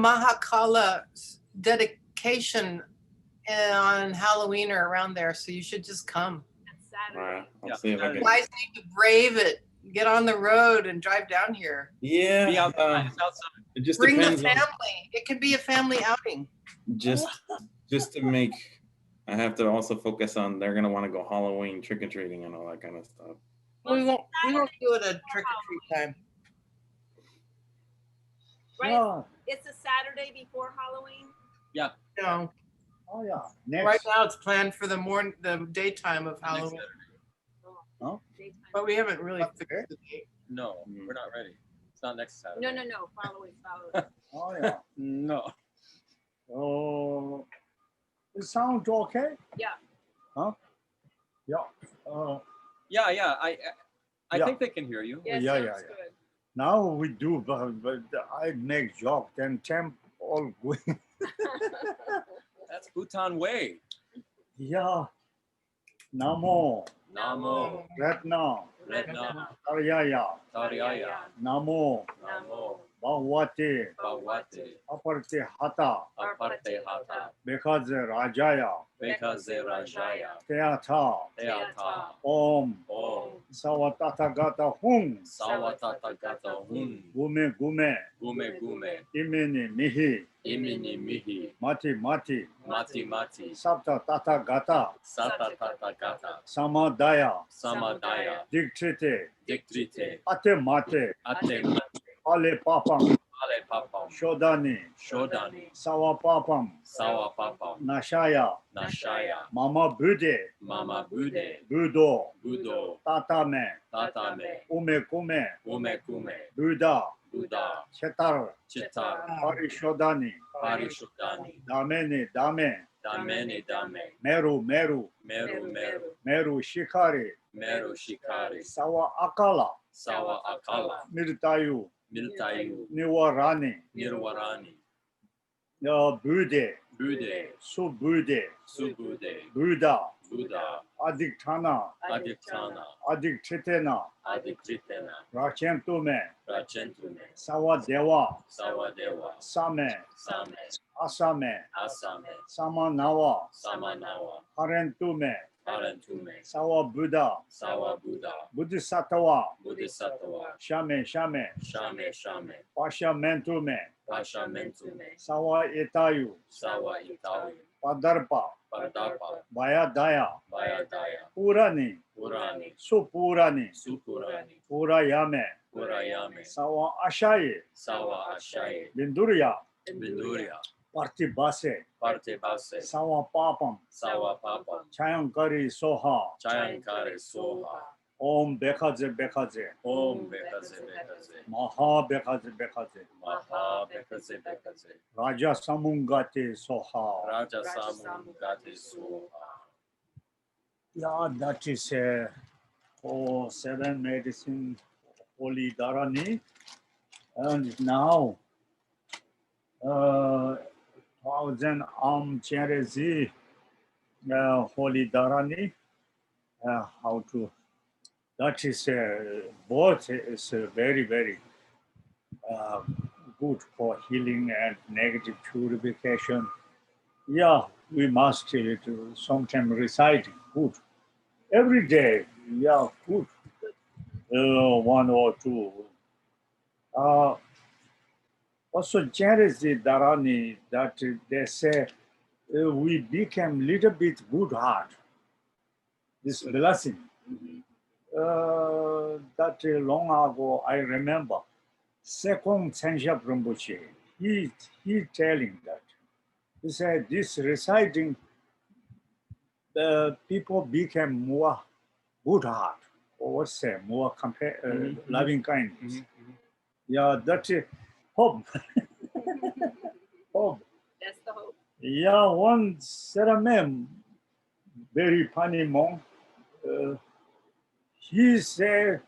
Mahakala dedication on Halloween or around there, so you should just come. That's Saturday. Right. I'll see if I You can. guys need to brave it. Get on the road and drive down here. Yeah. Be outside. It's outside. It just Bring the depends on family. It could be a family outing. just to make. I have to also focus on they're gonna want to go Halloween trick or treating and all that kind of stuff. We won't do it a trick or treat time. Right? Yeah. It's a Saturday before Halloween. No. Oh yeah. Next. Right now it's planned for the daytime of Halloween, Huh? Daytime. but we haven't really fixed the date. No, we're not ready. It's not next Saturday. No. Following. Oh yeah. No. Oh, it sounds okay. Yeah. Huh? Yeah. Yeah. I Yeah. think they can hear you. Yeah, Yeah, sounds yeah. good. Now we do, but I make joke. Then temp all going. That's Bhutan way. Yeah. Namo. Namo. Ratna. Retna. Aryaya. Taryaya. Namo. Namo. Bhavati. Bhavati. Aparte hata. Aparte hata. Bekaze rajaya. Bekaze rajaya. Teata. Teata. Om. Om. Savatata gata hum. Sawatata gata hun. Gume gume. Gume gume. Imini mihi. Imini mihi. Mati mati. Mati mati. Sapta tata gata. Sata tata gata. Samadaya. Samadaya. Dictrite. Dictrite. Ate mate. Ate Ale papam. ale papam. Shodani. Shodani. Sawa papam. Sawa papam. Nashaya. Nashaya. Mama bude. Mama bude. Budo. Budo. Tatame. Tatame. Ume kume. Ume kume. Buddha. Buddha. Chetar. Chitar. Parishodani. Parishodani. Damene dame. Damene dame. Meru meru. Meru meru. Meru shikari. Meru shikari. Sawa akala. Sawa akala. Mirtayu. Miltayu. Niwarani. Nirwarani. Bude. Bude. Subude. Subude. Buddha. Buddha. Adiktana. Adiktana. Adiktitena. Adikritena. Rachentume. Racentume. Sawa deva. Sawadeva. Same. Same. Asame. Asame. Samanawa. Samanawa. Harentume. Parentume. Sawa Buddha. Sawa Buddha. Bodhisattva. Bodhisattva. Shame shame. Shame shame. Pashamentume. Pashamentume. Sawa etayu. Sawa itayu. Padarpa. Pardapa. Vayadaya. Vayadaya. Purani. Purani. Supurani. Supurani. Purayame. Purayame. Sawa ashaye. Sawa ashaye. Bindurya. Binduria. Partibase. Parte base. Sawa papam. Sawa papam. Chayankari soha. Chayankare soha. Om bekaze bekaze. Om bekaze bekaze. Maha bekaze bekaze. Maha bekaze bekaze. Raja samungate soha. Raja samugate soha. Yeah, that is seven medicine holy dharani. And now 1000 cherezi holy dharani. How to? That is both is very very good for healing and negative purification. Yeah, we must sometime recite good every day. Yeah, good. One or two. Also, Cherezi Dharani that they say we became little bit good heart. This blessing. That long ago, I remember, second Senshap Rinpoche, he telling that. He said, this reciting, the people became more good heart, or what's say, more loving kindness. Yeah, that's hope. Hope. That's the hope. Yeah, one Saramem, very funny monk, he said,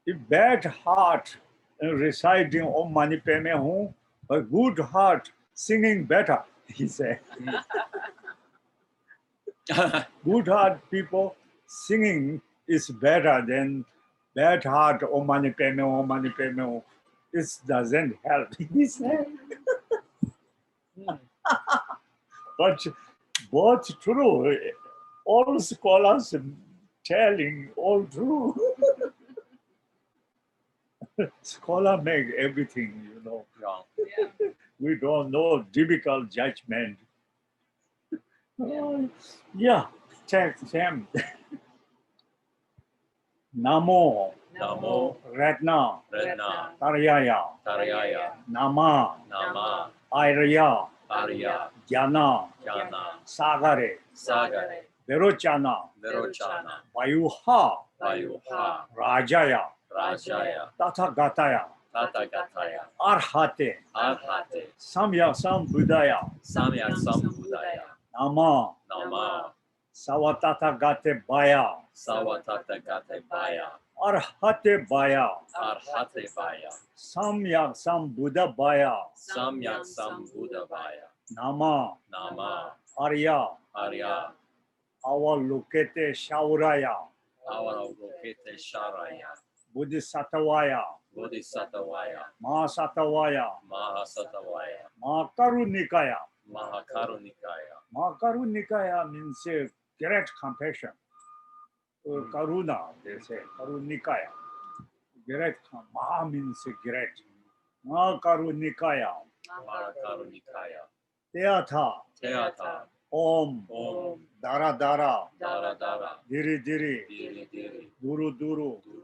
a bad heart reciting Om Mani Padme Hum, a good heart singing better, he said. Good heart people singing is better than bad heart Om Mani Padme Hum, Om Mani Padme Hum. This doesn't help, he said. But both true. All scholars telling all true. Scholar make everything, Wrong. Yeah. We don't know difficult judgment. Yeah, check them. Namo, Namo, Ratna, Redna, Taryaya, Taryaya, Nama, Nama, Airya, Arya, Jana, Jana, Sagare, Sagare, Verochana, Virochana, Vayuha, Vayuha, Rajaya, Rajaya, Tathagataya, Tathagataya, Arhate, Arhate, Samya Sambuddhaya, Samyak Sambuddhaya, Nama, Nama, Sawatathagate Baya, Sawatathagate Baya, Arhate Baya, Arhate Baya, Samyak Sambuddha Baya, Samyak Sambuddha Baya, Nama, Nama, Arya, Arya, Avalokete Shauraya, Avalokite Sharaya, Bodhisattvaya, Bodhisattvaya, Mahasattvaya, Mahasattvaya, Mahakarunikaya. Mahakarunikaya, Mahakarunikaya means great compassion. Karuna, they say, Karunikaya. Great, Maha means great. Mahakarunikaya. Mahakarunikaya, Teatha, Teata, Om, Om, Dara Dara, Dara Dara, Diri Diri, Diri Diri, Duru Duru, Duru Duru,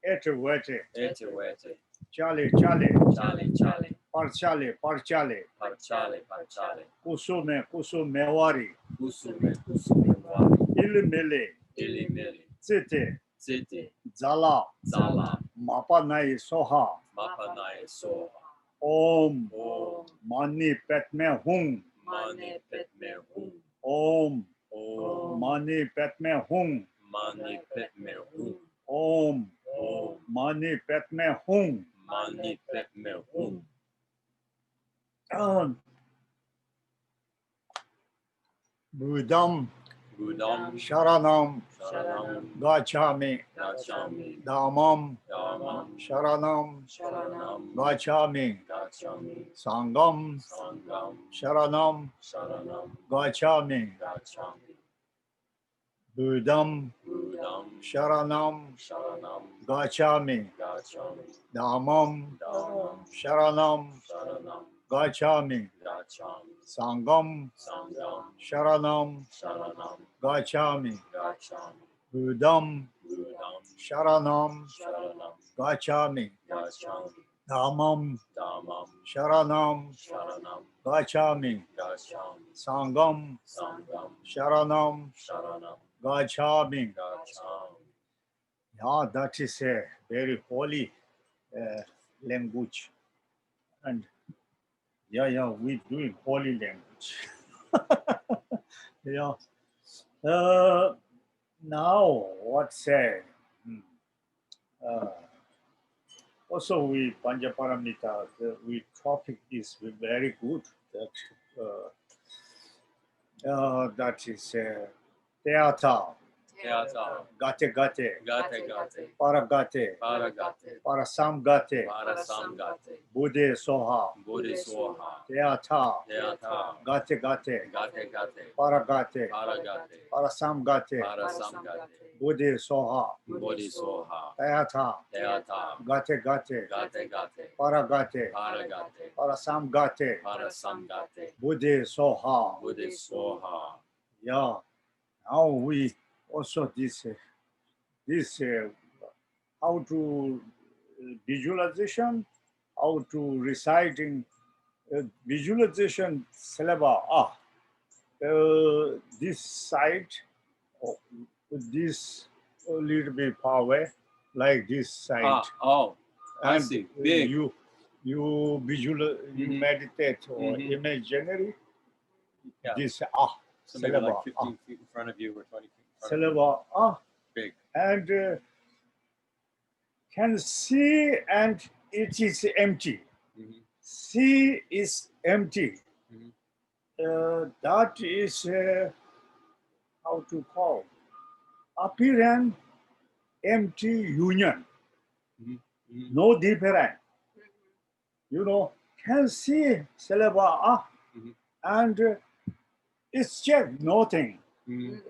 Ete Vete, Ete Vete, Chale Chale, Chale Chale, Parchale Parchale, Parchale Parchale, Kusume Kusumewari, Kusume Kusume Wari, Ilimele, Ili Mili, Tsite, Siti, Zala, Zala, Mapanai Soha, Mapanai Soha, Om, Om, Mani Petme Hung, Mani Petme Hum, Om, Om, Mani Petme Hung, Mani Petme Hum, Om, Om, Mani Petme Hung. Mani Petme Hum, Buddham, Buddham, Sharanam, Sharanam, Gachami, Gachami, Dhammam, Dhamam, Sharanam, Sharanam, Gachami, Gachami, Sangam, Sangam, Sharanam, Sharanam, Gachami, Gachami, Buddham, Buddham, Sharanam, Sharanam, Gachami, Gachami, Dhammam, Dhamam, Sharanam, Sharanam, Gachami, Gachami, Sangam, Sangam, Sharanam, Sharanam, Gachami, Gachami, Buddham, Buddham, Sharanam, Sharanam, Gachami, Gachami, Dhammam, Dhamam, Sharanam, Sharanam, Gachami, Gachami, Sangam, Sangam, Sharanam, Sharanam, Gachami. Gachami. Yeah, that is a very holy language. And yeah, we doing holy language. Yeah. Now, what say? Also, we Panchaparamita, we topic is very good. That is Teatha, Teata, Gate Gate, Gate Gate, Paragate, Paragate, Parasamgate, Parasamgate, Buddhe Soha, Bodhisoha, Teatha, Teata, Gate Gate, Gate Gate, Paragate, Paragate, Parasamgate, Parasamgate, Buddhe Soha, Bodhisoha, Teatha, Teata, Gate Gate, Gate Gate, Paragate, Paragate, Parasamgate, Parasamgate, Buddhe Soha. Bodhisoha. Yeah. Now we also this how to visualization, how to reciting visualization syllable. This side, oh, this a little bit far away, like this side. Oh, I And see. Big. You visual, you Mhm. meditate or Mhm. imaginary. Yeah. This So maybe like syllable 15 feet in front of you or 20 feet in front of you. syllable Big. and can see and it is empty. Mhm. See is empty. Mhm. That is how to call appearance empty union. Mhm. Mhm. No different. Can see syllable Mhm. and It's check, nothing. Mhm.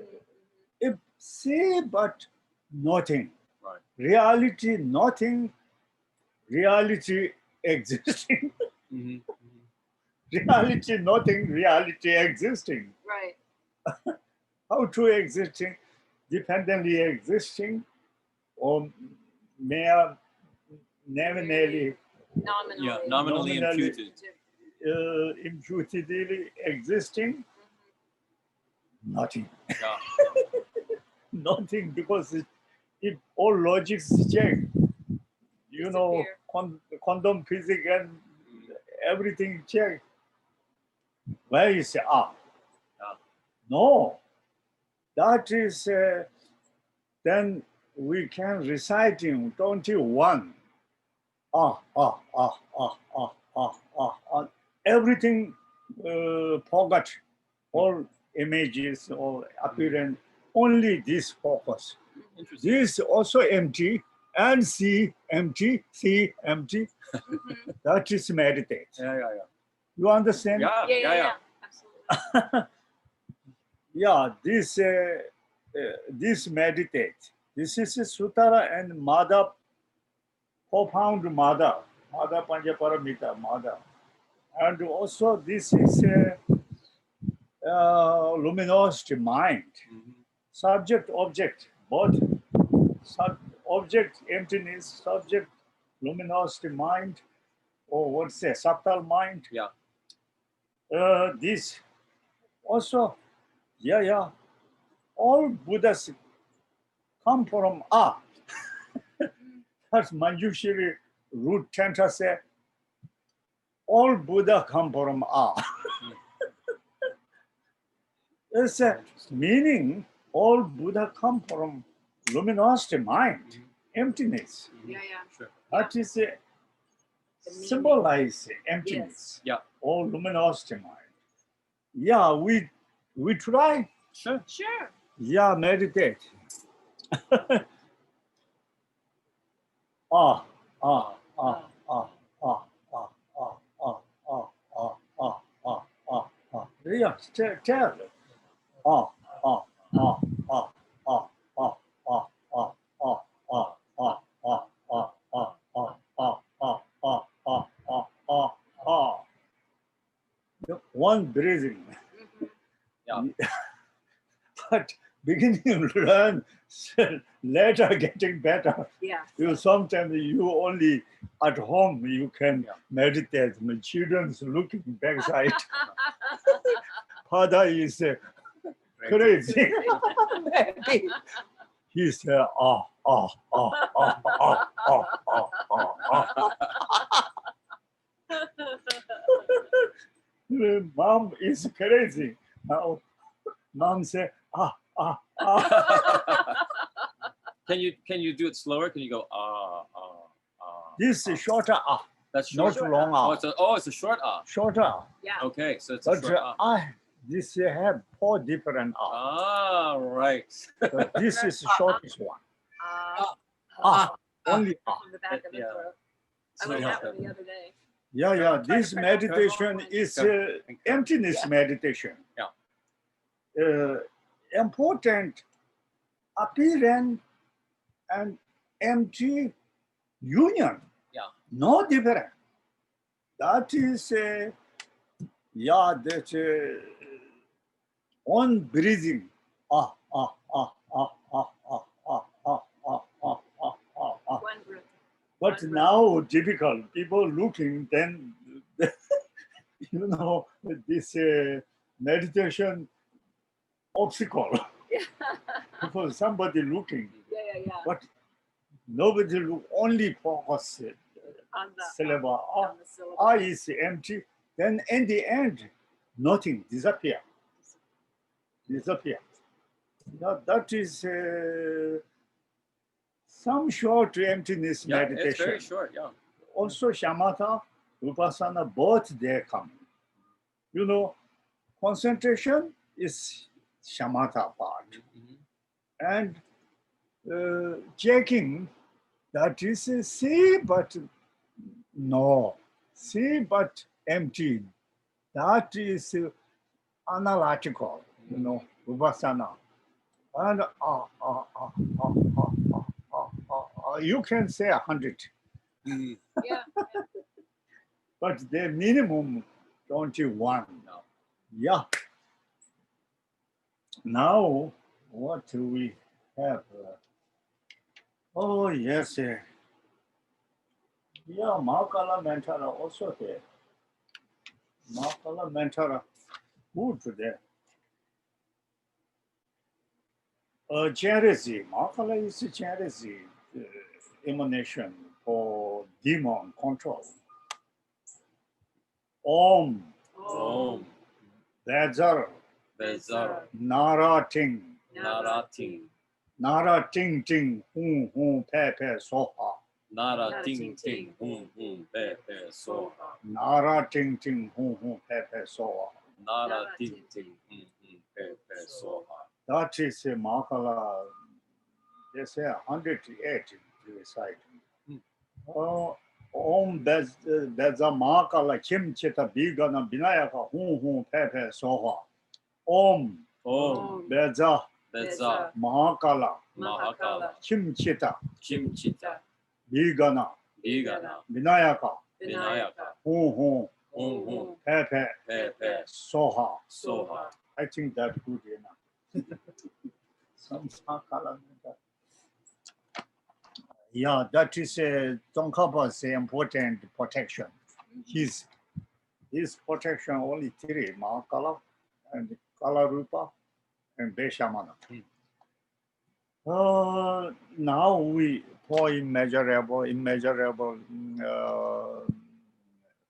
If see, but nothing. Right. Reality, nothing. Reality existing. Mhm. Reality, nothing. Reality existing. Right. How to existing? Dependently existing, or mere nominally, Nominally. Yeah, nominally Nominally. imputed. imputedly existing? Nothing. Yeah. Nothing, because if all logics check, you know, Disappear. quantum physics and everything check. Where you say, Yeah. no, that is, then we can recite in 21. Everything forgot, all images or appearance, only this focus. Interesting. This also empty, and see empty, see empty. Mhm. That is meditate. Yeah. You understand? Yeah. Yeah. Absolutely. Yeah, this meditate. This is a Sutara and Mada, profound Mada Panjaparamita Mada. And also this is a luminosity mind. Mhm. Subject, object, both. Object, emptiness, subject, luminosity mind, or what's say, subtle mind. Yeah. This also, yeah. All Buddhas come from That's Manjushri root tantra say, all Buddha come from It's a meaning, all Buddha come from luminosity mind, emptiness. Yeah. Sure. That is a The meaning. symbolize emptiness. Yeah. All luminosity mind. Yeah, we try. Sure. Sure. Yeah, meditate. Yeah, tell. One breathing. Mhm. Yeah. But beginning learn, later getting better. Yeah. You sometimes you only at home you can Yeah. meditate. My children's looking backside. Father is crazy. He said, Mom is crazy. Now, mom said, Can you do it slower? Can you go This is shorter That's not short. long It's a short Shorter. Yeah. Okay, so it's a But short this have 4 different right. So this is the shortest one. Ah. Only From the back of the Yeah. throat. I So learned yeah. that one the other day. Yeah. Try This to practice meditation that. is Okay. emptiness Yeah. meditation. Yeah. Important appearance and empty union. Yeah. No different. That is that on breathing. One breath. But now difficult. People looking, then you know this meditation obstacle. Yeah. Because somebody looking, Yeah. but nobody look. Only focus On the syllable. on the syllable. Is empty. Then in the end, nothing disappear. That is some short emptiness Yeah, meditation. it's very short. Yeah. Also, shamatha, vipassana, both they come. You know, concentration is shamatha part, Mhm. and checking, that is see but no, see but empty. That is analytical, Vipassana. And you can say 100, Mhm. Yeah. but the minimum 21. No. Yeah. Now, what do we have? Oh, yes. Yeah, Mahakala Mentara also there. Mahakala Mentara, good there. Jealousy. Mahakala is a jealousy emanation for demon control. Om, Om. Bezar, Bezar. Narating, Narating. Nara Ting Ting, Hum Hum Pe Pe Soha. Nara ting ting. Hum hum. Pe pe so. Nara Ting Ting, Hum Hum Pe Pe Soha. Nara ting ting. Hum hum. Pe pe so. That is a Mahakala, they say 108 recite. Om Beza Mahakala Kim Chita Bigana Binayaka Hum Hum Pe Pe Soha. Om Om. Beza Beza. Mahakala Mahakala. Kim Chita Kimchita. Bigana Bigana. Binayaka Vinayaka. Hum Hum Hum hum. Pe Pe Pe pe. Soha. Soha. I think that's good enough. Some Mahakala. Yeah, that is Tsongkhapa's important protection. His protection only three: Mahakala and Kalarupa and Beshamana. Now we for immeasurable,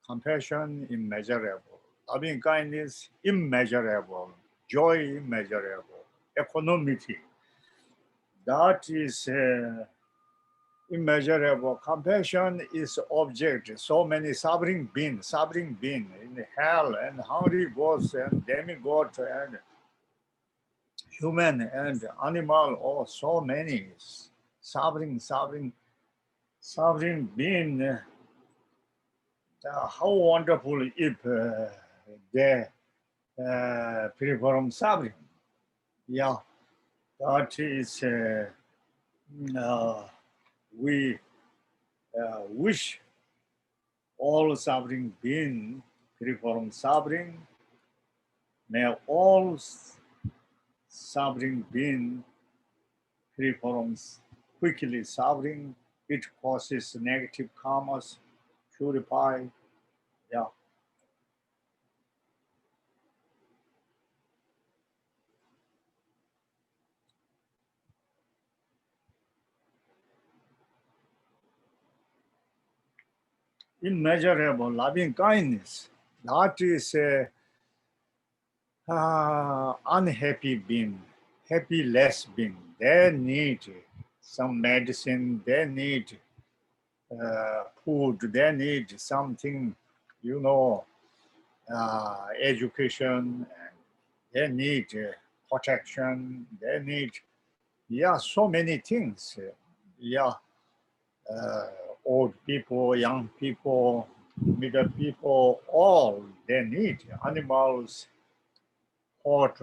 compassion immeasurable, loving kindness immeasurable, joy immeasurable, equanimity. That is immeasurable. Compassion is object. So many suffering beings in hell and hungry ghosts and demigods and human and animal. Oh, so many suffering being. How wonderful if they free from suffering. Yeah, that is we wish all suffering being free from suffering. May all suffering being free from quickly suffering. It causes negative karmas. Purify. Yeah. Immeasurable loving kindness. That is a unhappy being, happy less being. They need some medicine. They need food. They need something, education. And they need protection. They need, so many things. Yeah, old people, young people, middle people, all they need. Animals, hot,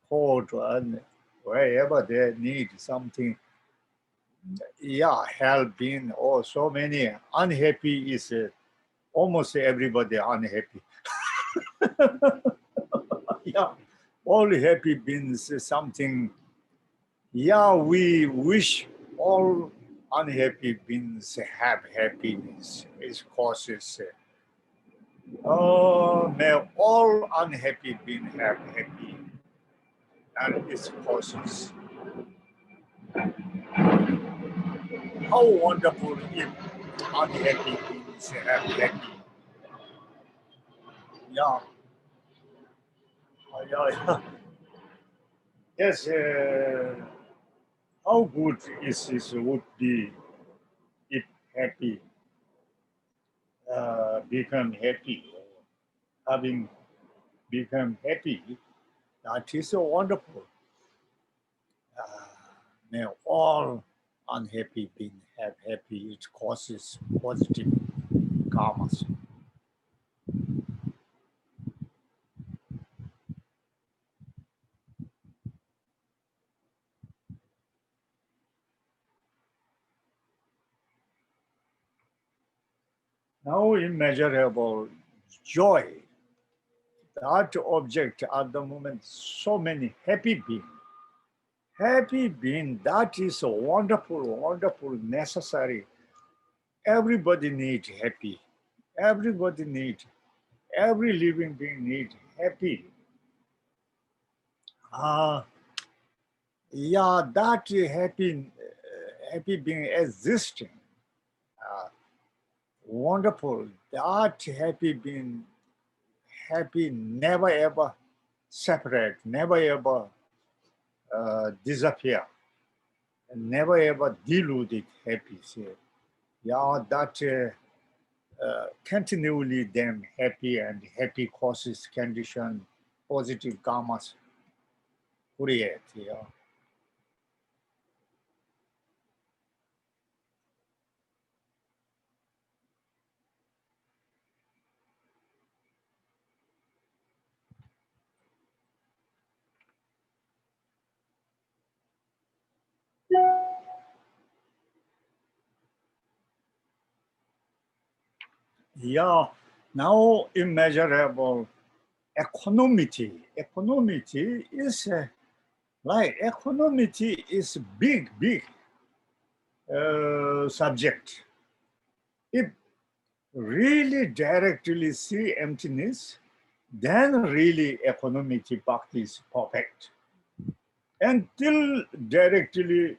cold, and wherever they need something. Yeah, helping. Oh, so many. Unhappy is almost everybody unhappy. Yeah, all happy means something. Yeah, we wish all unhappy beings have happiness. It causes. May all unhappy beings have happy, and it causes. How wonderful if unhappy beings have happy. Yeah, yeah. Yes. How good is this would be if happy become happy, having become happy. That is so wonderful. Uh, May all unhappy beings have happy. It causes positive karmas. Now immeasurable joy. That object at the moment, so many happy being. Happy being, that is a wonderful, wonderful, necessary. Everybody needs happy. Everybody needs, every living being needs happy. Yeah, that happy being existing. Wonderful. That happy being, happy, never ever separate, never ever disappear, never ever dilute it happy. So, yeah, that continually them happy and happy causes condition, positive karmas create. Yeah. Yeah. Now immeasurable equanimity. Equanimity is like equanimity is big, big subject. If really directly see emptiness, then really equanimity bhakti is perfect. Until directly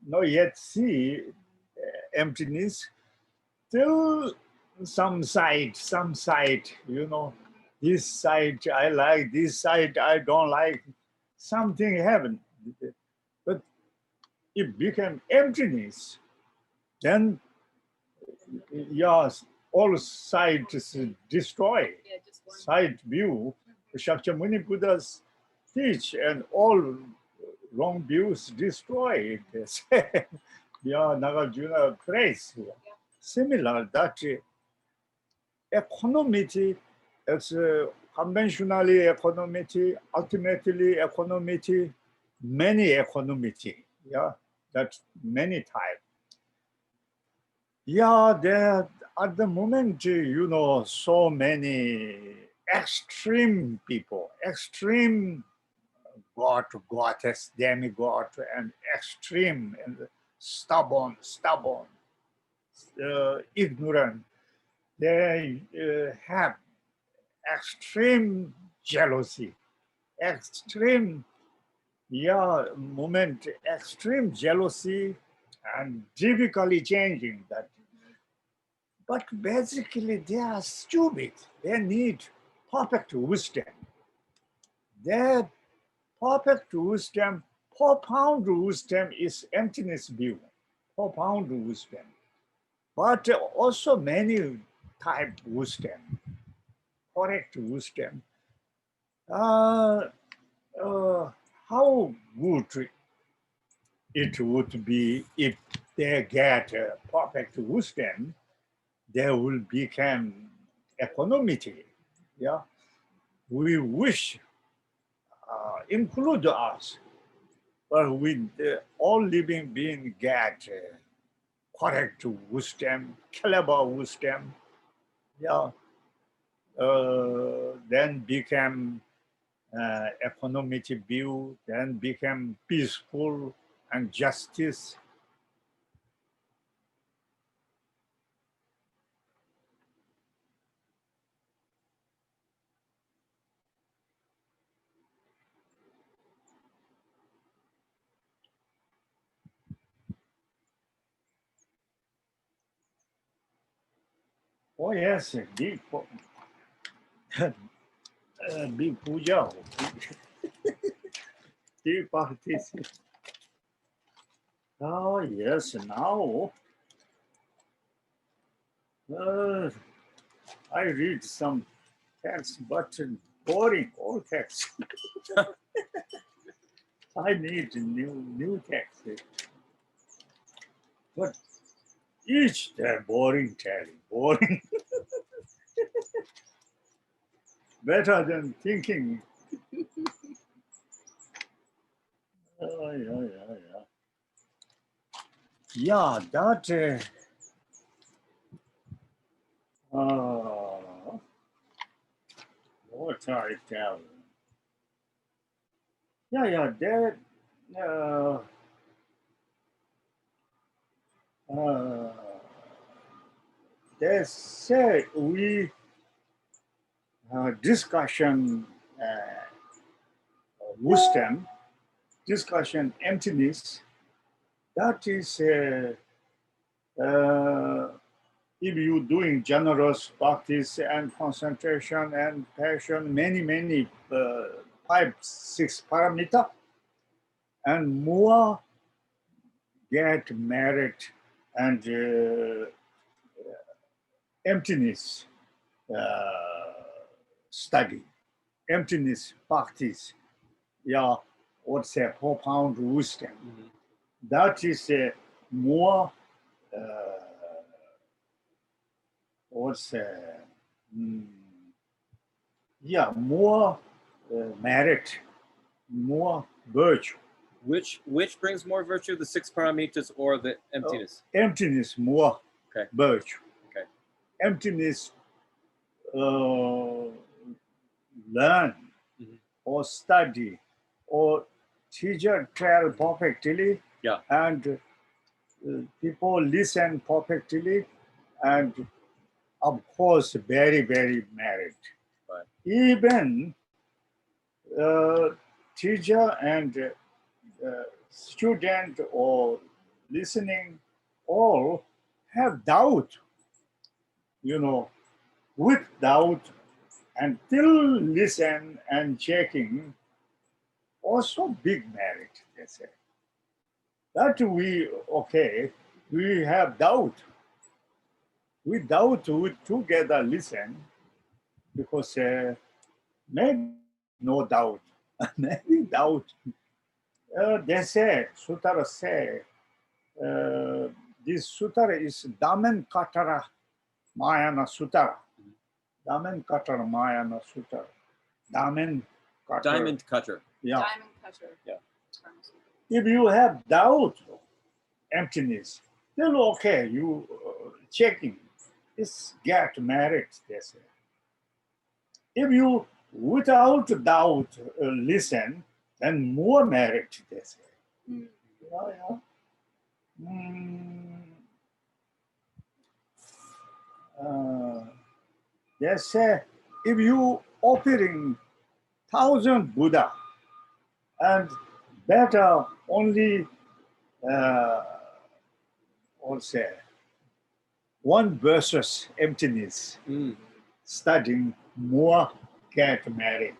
not yet see emptiness, till some side, this side I like, this side I don't like, something happened. But it became emptiness, then yes, all sides destroy. Yeah, just one. Side view, Shakyamuni Buddha's teach, and all wrong views destroy it. Yeah, Nagarjuna praise. Similar, that equanimity is conventionally equanimity, ultimately equanimity, many equanimity. Yeah, that's many types. Yeah, there at the moment, so many extreme people, extreme god, goddess, demigod, and extreme and stubborn, ignorant. They have extreme jealousy, extreme, yeah, moment, extreme jealousy, and difficulty changing that. But basically, they are stupid. They need perfect wisdom. Their perfect wisdom, profound wisdom is emptiness view, profound wisdom. But also many type wisdom, correct wisdom. Uh, how good it would be if they get perfect wisdom, they will become equanimity. Yeah, we wish include us, but with all living being get correct wisdom, clever wisdom. Yeah, then become equanimity view, then become peaceful and justice. Oh yes, big, big puja, big parties. Oh yes, now uh, I read some text, but boring old text. I need new text, but each they're boring, Terry, boring. Better than thinking. Yeah. Yeah, that what I tell? Yeah, that they say we discussion wisdom, discussion emptiness. That is, if you doing generous practice and concentration and passion, many 5, 6 parameter, and more get merit and emptiness study, emptiness practice. Yeah, what's a profound wisdom? Mhm. That is a more what's a more merit, more virtue. Which brings more virtue, the 6 paramitas or the emptiness? Emptiness more Okay. virtue. Okay. Emptiness learn Mhm. or study or teacher tell perfectly. Yeah. And people listen perfectly, and of course very merit. Right. Even teacher and student or listening all have doubt, with doubt until listen and checking, also big merit, they say. That we have doubt. We doubt, we together listen, because maybe no doubt, maybe doubt. They say, Sutara say, this Sutara is Damen Katara Mayana Sutara. Damen Katara Mayana Sutara. Damen Katara. Diamond cutter. Yeah. Diamond cutter. Yeah. If you have doubt, emptiness, then okay, you checking. It's get merit, they say. If you without doubt listen, then more merit, they say. Mm. Yeah. Mm. They say if you offering 1,000 Buddha and better only say one versus emptiness, Mm. studying more get merit.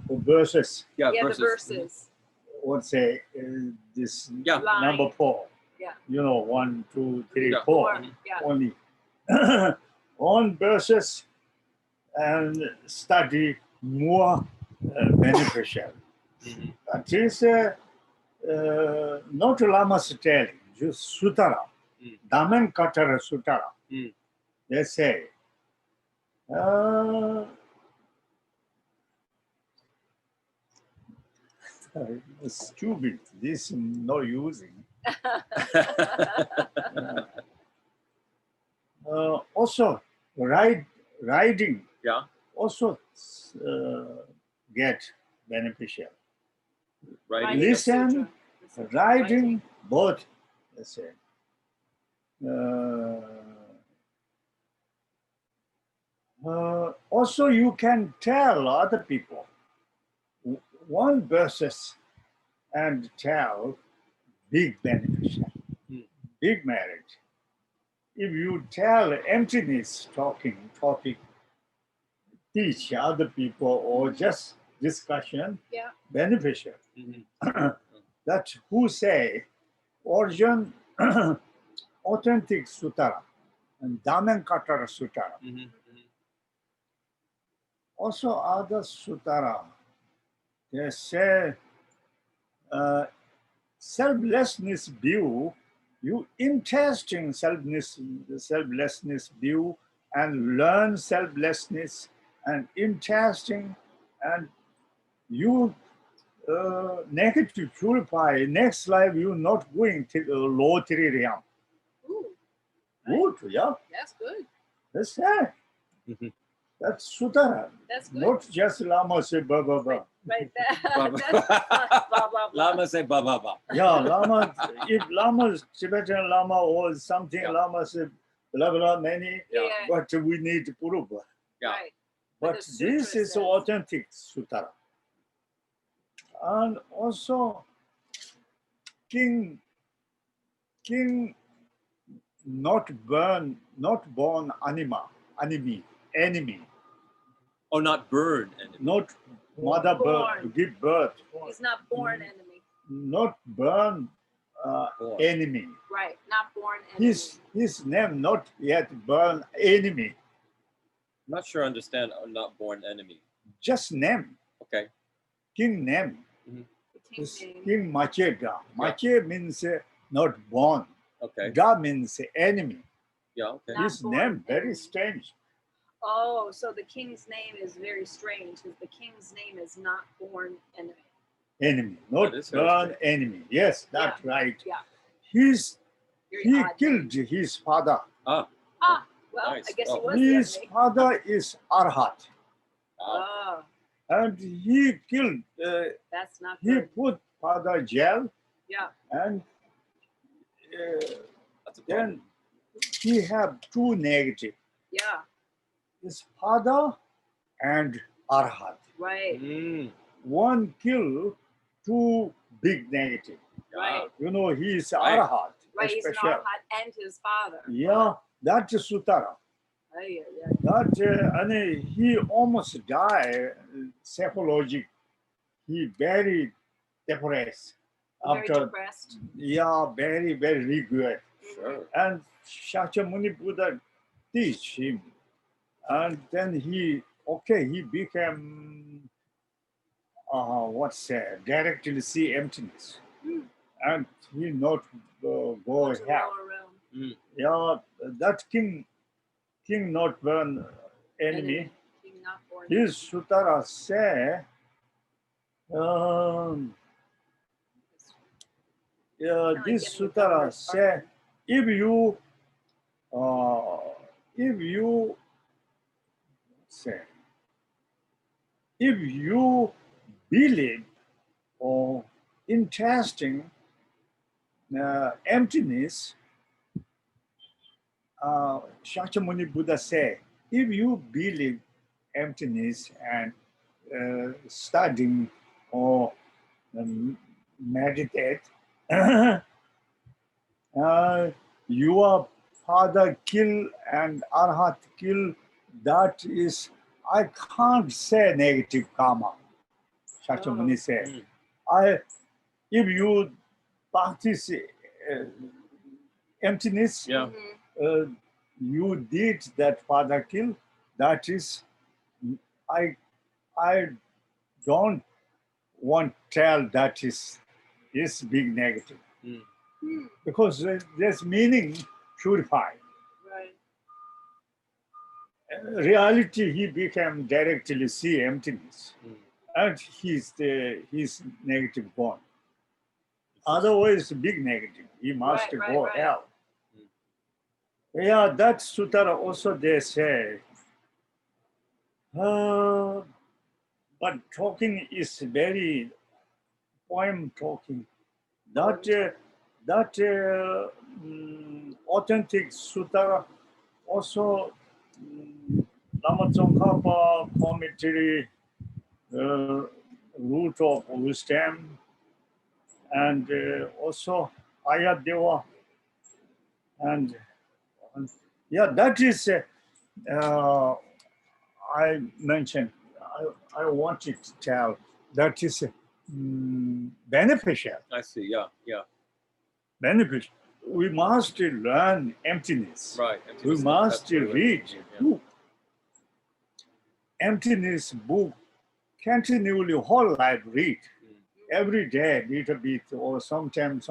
Verses. Yeah, Yeah, versus. the verses. Say this Yeah. number Line. 4. Yeah. 1, 2, 3, Yeah. 4. Yeah. Only on verses and study more beneficial. Mhm. That is not Lama's telling, just Sutara, Damen Katara Sutara. Mm. They say, stupid, this no using. Also, riding Yeah. also get beneficial. Right. Listen, riding, both, let's say. Also, you can tell other people one versus and tell big beneficial, big marriage. If you tell emptiness topic, teach other people or just discussion, Yeah. beneficial. Mhm. That's who say origin authentic sutara and Damen Katara sutara. Mhm. Also other sutara, they say selflessness view, you interesting selflessness view and learn selflessness and interesting, and you negative purify. Next life you not going to low three realm. Ooh. Good, yeah. That's good. That's it. Mhm. That's Sutara. That's good. Not just Lama say blah, blah, blah. Right there. Blah, That's blah. blah, blah, blah. Lama say ba ba ba. Yeah, Lama, if Lama, Tibetan Lama or something, Yeah. Lama say blah, blah, many, Yeah. but we need proof. Yeah. Right. But But the sutra this is says- authentic Sutara. And also, king not born enemy, Oh, not burn. Enemy. not mother Born. give birth, He's not born enemy. not born Born. enemy. Right. Not born enemy. His name not yet born enemy, I'm not sure I understand not born enemy. just name, Okay. king name. The This king's name. King Mache Ga. Mache means not born. Okay. Ga means enemy. Yeah. Okay. Not His born name very enemy. strange. Oh, so the king's name is very strange because the king's name is not born enemy. Enemy, not That is very born enemy. Yes, that's right. Yeah. He Very odd killed name. his father. Well, Nice. I guess he Oh. was the His enemy. father is Arhat, Wow. Oh, and he killed. that's not He good. put father jail, Yeah. and That's a problem. then he have two negative. Yeah. His father and Arhat. Right. Mm. One kill, two big negative. Right. You know, he is Right. Arhat. Right. He's an special. arhat and his father. Yeah, that's Sutara. Ay, ay, ay. That and he almost died psychological. He very depressed Very after. depressed. Yeah, very regret. Sure. And Shakyamuni Buddha teach him, and then he became directly see emptiness, Mm. and he not go Go to hell. lower realm. Yeah, that king not burn enemy. King not born. His sutara say, Kinda like this getting a sutara governor's say, pardon. if you believe or interesting emptiness, Shakyamuni Buddha say, if you believe emptiness and studying or meditate, your father kill and arhat kill, that is, I can't say negative karma. Shakyamuni say, Mm. if you practice emptiness, Yeah. Mhm. you did that father kill, that is, I don't want to tell that is big negative, Hmm. because there's meaning purified. Right. Reality, he became directly see emptiness, Mm. and he's negative born. Otherwise, big negative. He must Right, go right. hell. Yeah, that sutara also they say. But talking is very poem talking. That authentic sutara also Lama Tsongkhapa commentary, root of wisdom, and also Ayadeva, and yeah, that is I mentioned. I wanted to tell that is beneficial. I see. Yeah. Yeah. Beneficial. We must learn emptiness. Right. We must That's what it read is. Yeah. book. Emptiness book continually whole life read. Every day little bit or sometime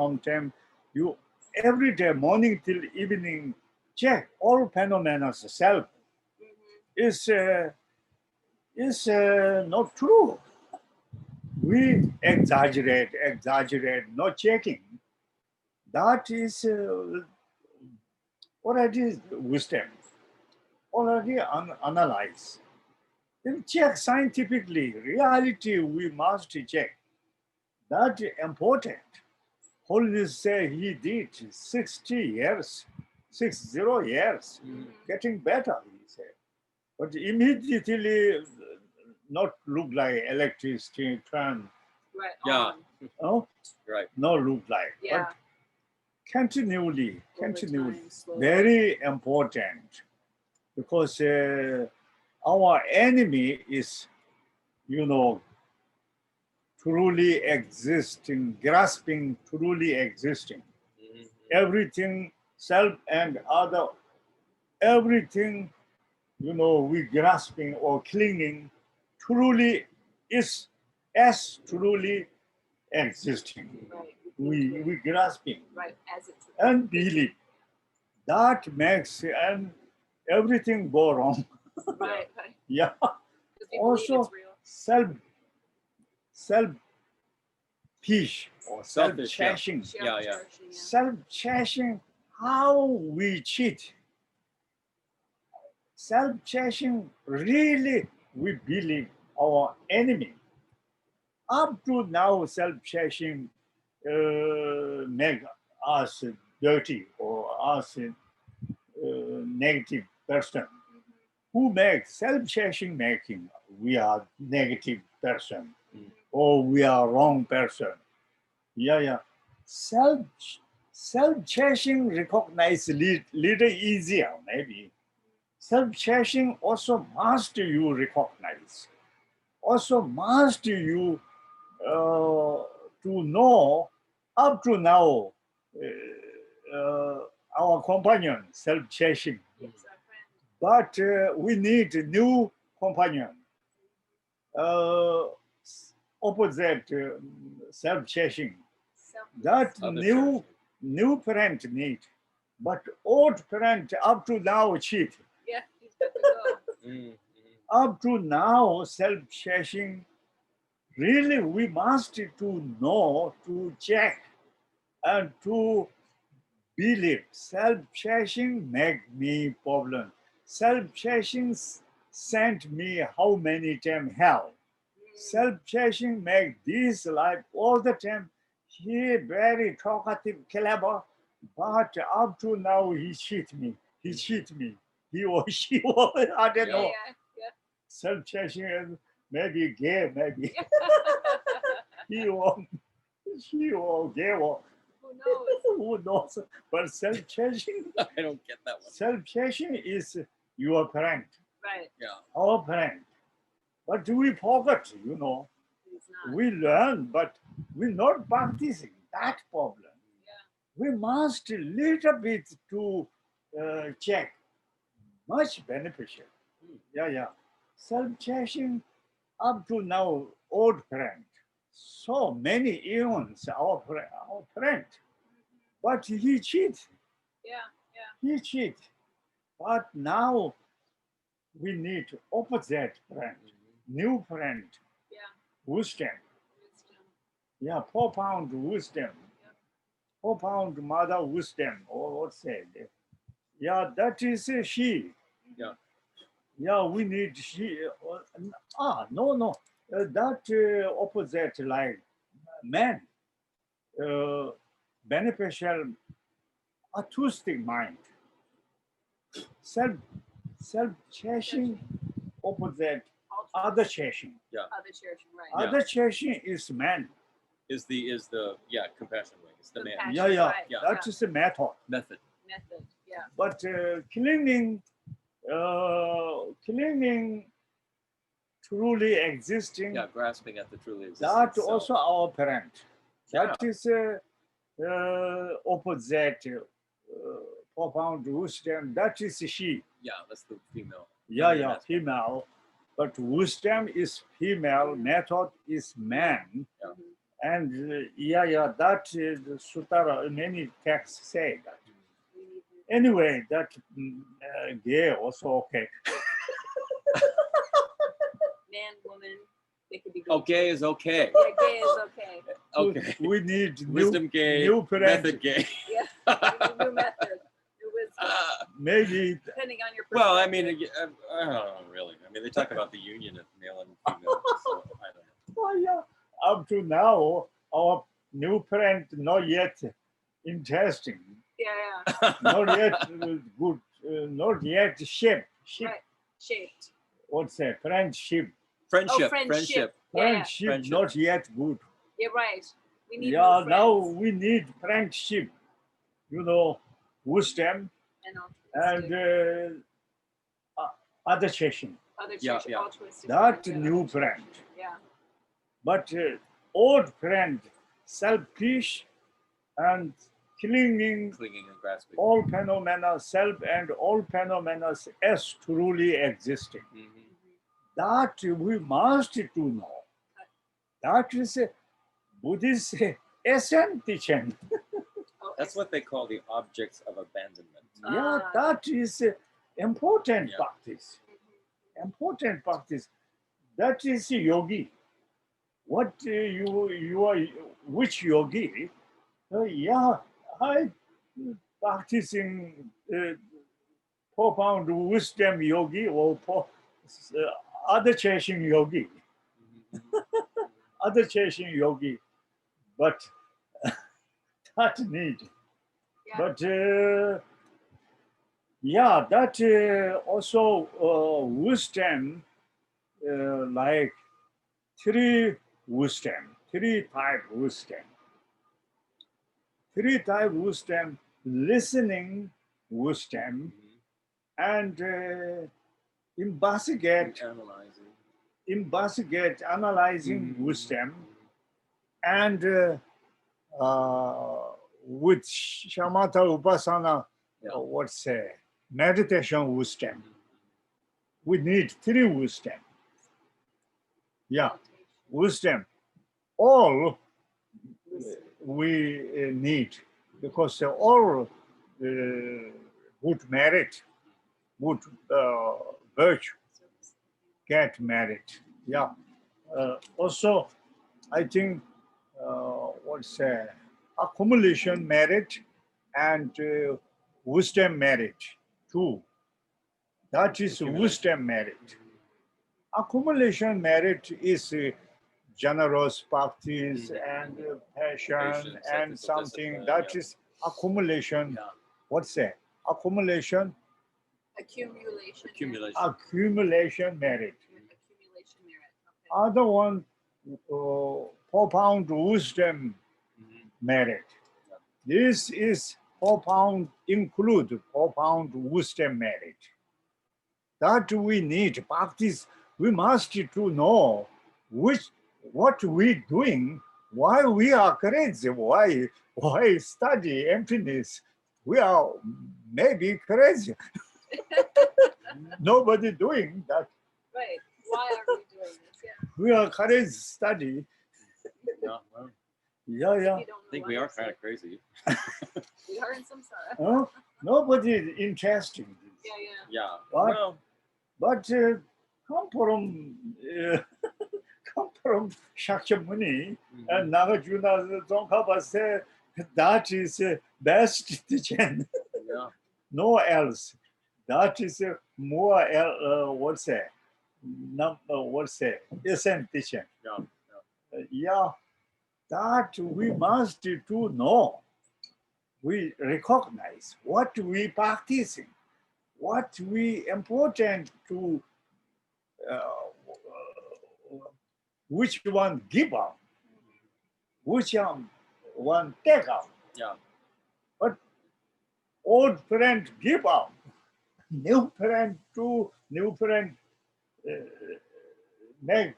you every day morning till evening check all phenomena self Mhm. is not true. We exaggerate, not checking. That is already wisdom, already analyze. Then check scientifically, reality we must check. That important. Holiness say he did 60 years, 60 years, getting better, he said. But immediately not look like electricity turn, Right. Yeah. On. no, Right. not look like, Yeah. but continually, Over time, slowly. very important because our enemy is, truly existing, grasping, truly existing. Mhm. Everything, self and other, everything, we grasping or clinging truly is as truly existing. Right. We grasping Right. As it's. and believe. That makes and everything go wrong. Right. Right. Yeah. 'Cause we believe Also, it's real. self peace or self Selfish, yeah. chashing. Yeah. Self-cherishing, Self chashing, how we cheat. Self chashing, really, we believe our enemy. Up to now, self chashing make us dirty or us negative person. Who makes self-chashing making? We are negative person, or we are wrong person. Yeah. Self self-chashing recognize little easier maybe. Self-chashing also must you recognize. Also must you to know up to now our companion self-chashing, Yes, our friend. but we need a new companion opposite self-chashing. That Other new parent need, but old parent up to now cheat. Yeah, he's got to go. Mhm. Up to now self-chashing, really we must to know, to check, and to believe. Self-chashing make me problem. Self-chashing sent me how many times hell. Self-chashing make this life all the time. He very talkative, clever, but up to now he cheat me. He cheat me. He or she or I don't Yeah, know. yeah. Self-chashing is maybe gay, maybe he or she or gay or Who knows? who knows. But self-chashing, I don't get that one. self-chashing is your parent, Right. Yeah. our parent. But we forget, He's not. we learn, but we're not practicing that problem. Yeah. We must little bit to check. Much beneficial. Yeah. Self-chashing up to now, old parent. So many eons, our parent. But he cheat. Yeah. He cheat. But now we need opposite parent, new parent, Yeah. wisdom. Wisdom. Yeah, profound wisdom. Profound mother wisdom, or what said. Yeah, that is she. Yeah. Yeah, we need she. No. That opposite like man, beneficial, artistic mind. Self chashing opposite other chashing. Other cherishing. Right. Other chashing is man. Is the compassion way? It's the man Compassion. Yeah. Right, That is a method. method. Method. Yeah. But clinging, truly existing, Yeah, grasping at the truly existing that self. also our parent. Yeah. That is opposite profound wisdom. That is she. Yeah, that's the female. Yeah, Feminine aspect. female. But wisdom is female, method is man. Yeah. And that the Sutara, many texts say that. We need Anyway, that gay also okay. man, woman. They could be good. Okay is okay. Yeah, gay is okay. Okay. We need Wisdom gay, new parent. method gay. Yeah. We need new method. New wisdom. maybe Depending on your Well, I mean, perspective. I don't know, really. I mean, they talk about the union of male and female. So I don't know. oh, yeah, up to now, our new parent not yet interesting, Yeah, not yet good, not yet shape. right. Shaped. What's that? Friendship. Friendship, friendship. friendship. Yeah, yeah. Friendship, Friendship. not yet good. You're right. We need Yeah, more now friends we need friendship. You know, wisdom and and altruistic. other session. Other Yeah, church yeah. altruistic. That friends, new other church. friend. Yeah. But old friend, selfish and clinging Clinging and grasping. all phenomena, self and all phenomena as truly existing. Mhm. That we must to know. That is a Buddhist essence teaching. Oh, That's what they call the objects of abandonment. Yeah, that is important Yeah. practice. Important practice. That is yogi. What you are, which yogi? Yeah, I practicing profound wisdom yogi or other chasing yogi, other chasing yogi, but that need. Yeah. But yeah, that also wisdom, like three wisdom, three type wisdom, three type wisdom, listening wisdom, and investigate, Analyzing. analyzing wisdom, and with shamatha upasana, Yeah. what's say, meditation wisdom. We need three wisdom. Yeah, wisdom. All we need because all good merit, good virtue get merit. Yeah. Also, I think what's accumulation merit and wisdom merit too. That is Accumulation. wisdom merit. Accumulation merit is generous practice and passion Patience, and ethical something discipline, that yeah. is accumulation. Yeah. What's that? Accumulation, Accumulation. Accumulation. accumulation merit. Accumulation merit. Okay. Other one, profound wisdom Mhm. merit. This is profound, include profound wisdom merit. That we need practice. We must to know what we doing, why we are crazy, why study emptiness. We are maybe crazy. Nobody doing that. Right. Why are we doing this? Yeah. We are crazy study. Yeah, well, Yeah, yeah. You don't know I think why we are we're kind of crazy. We are in samsara. Huh? Nobody is interested in this. Yeah, yeah. Yeah. What? Well, But come from Shakyamuni and Nagarjuna Tsongkhapa said that is best teaching. yeah. No else. That is more what's that? What's that? Essence teaching. Yeah. Yeah, that we must to know. We recognize what we practicing, what we important to which one give up, which one take up. Yeah. But old friend give up, new friend to new friend make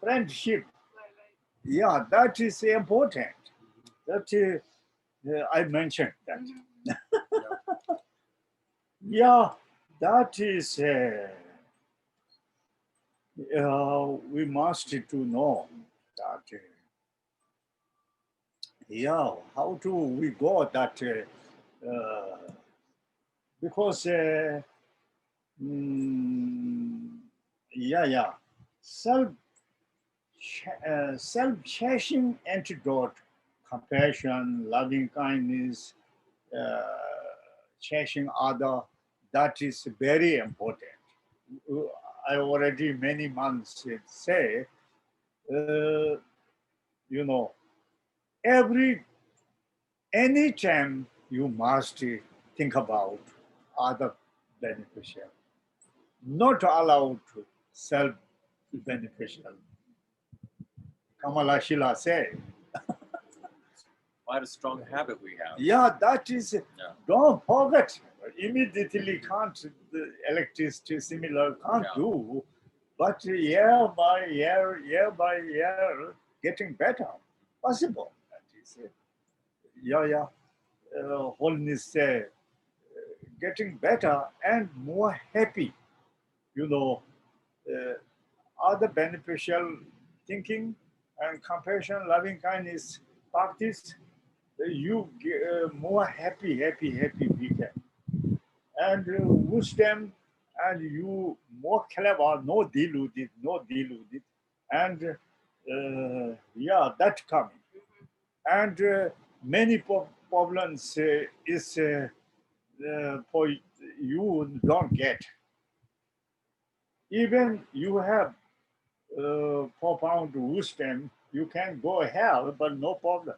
friendship. Right, right. Yeah, that is important. That I mentioned that. Mhm. Yeah, that is we must to know that. Yeah, how do we go that? Because yeah, self self-chasing antidote, compassion, loving kindness, chasing other that is very important. I already many months say, you know, anytime you must think about other beneficial, not allowed to self beneficial. Kamala Shila said, Quite a strong habit we have. yeah, that is, don't forget, immediately can't, the electricity similar can't Yeah. do, but year by year, getting better, possible. That is, wholeness, getting better and more happy, you know, other beneficial thinking and compassion, loving kindness practice, you get more happy become. And wisdom, and you more clever, no deluded. And that coming. And many problems is for you don't get. Even you have profound wisdom, you can go hell, but no problem.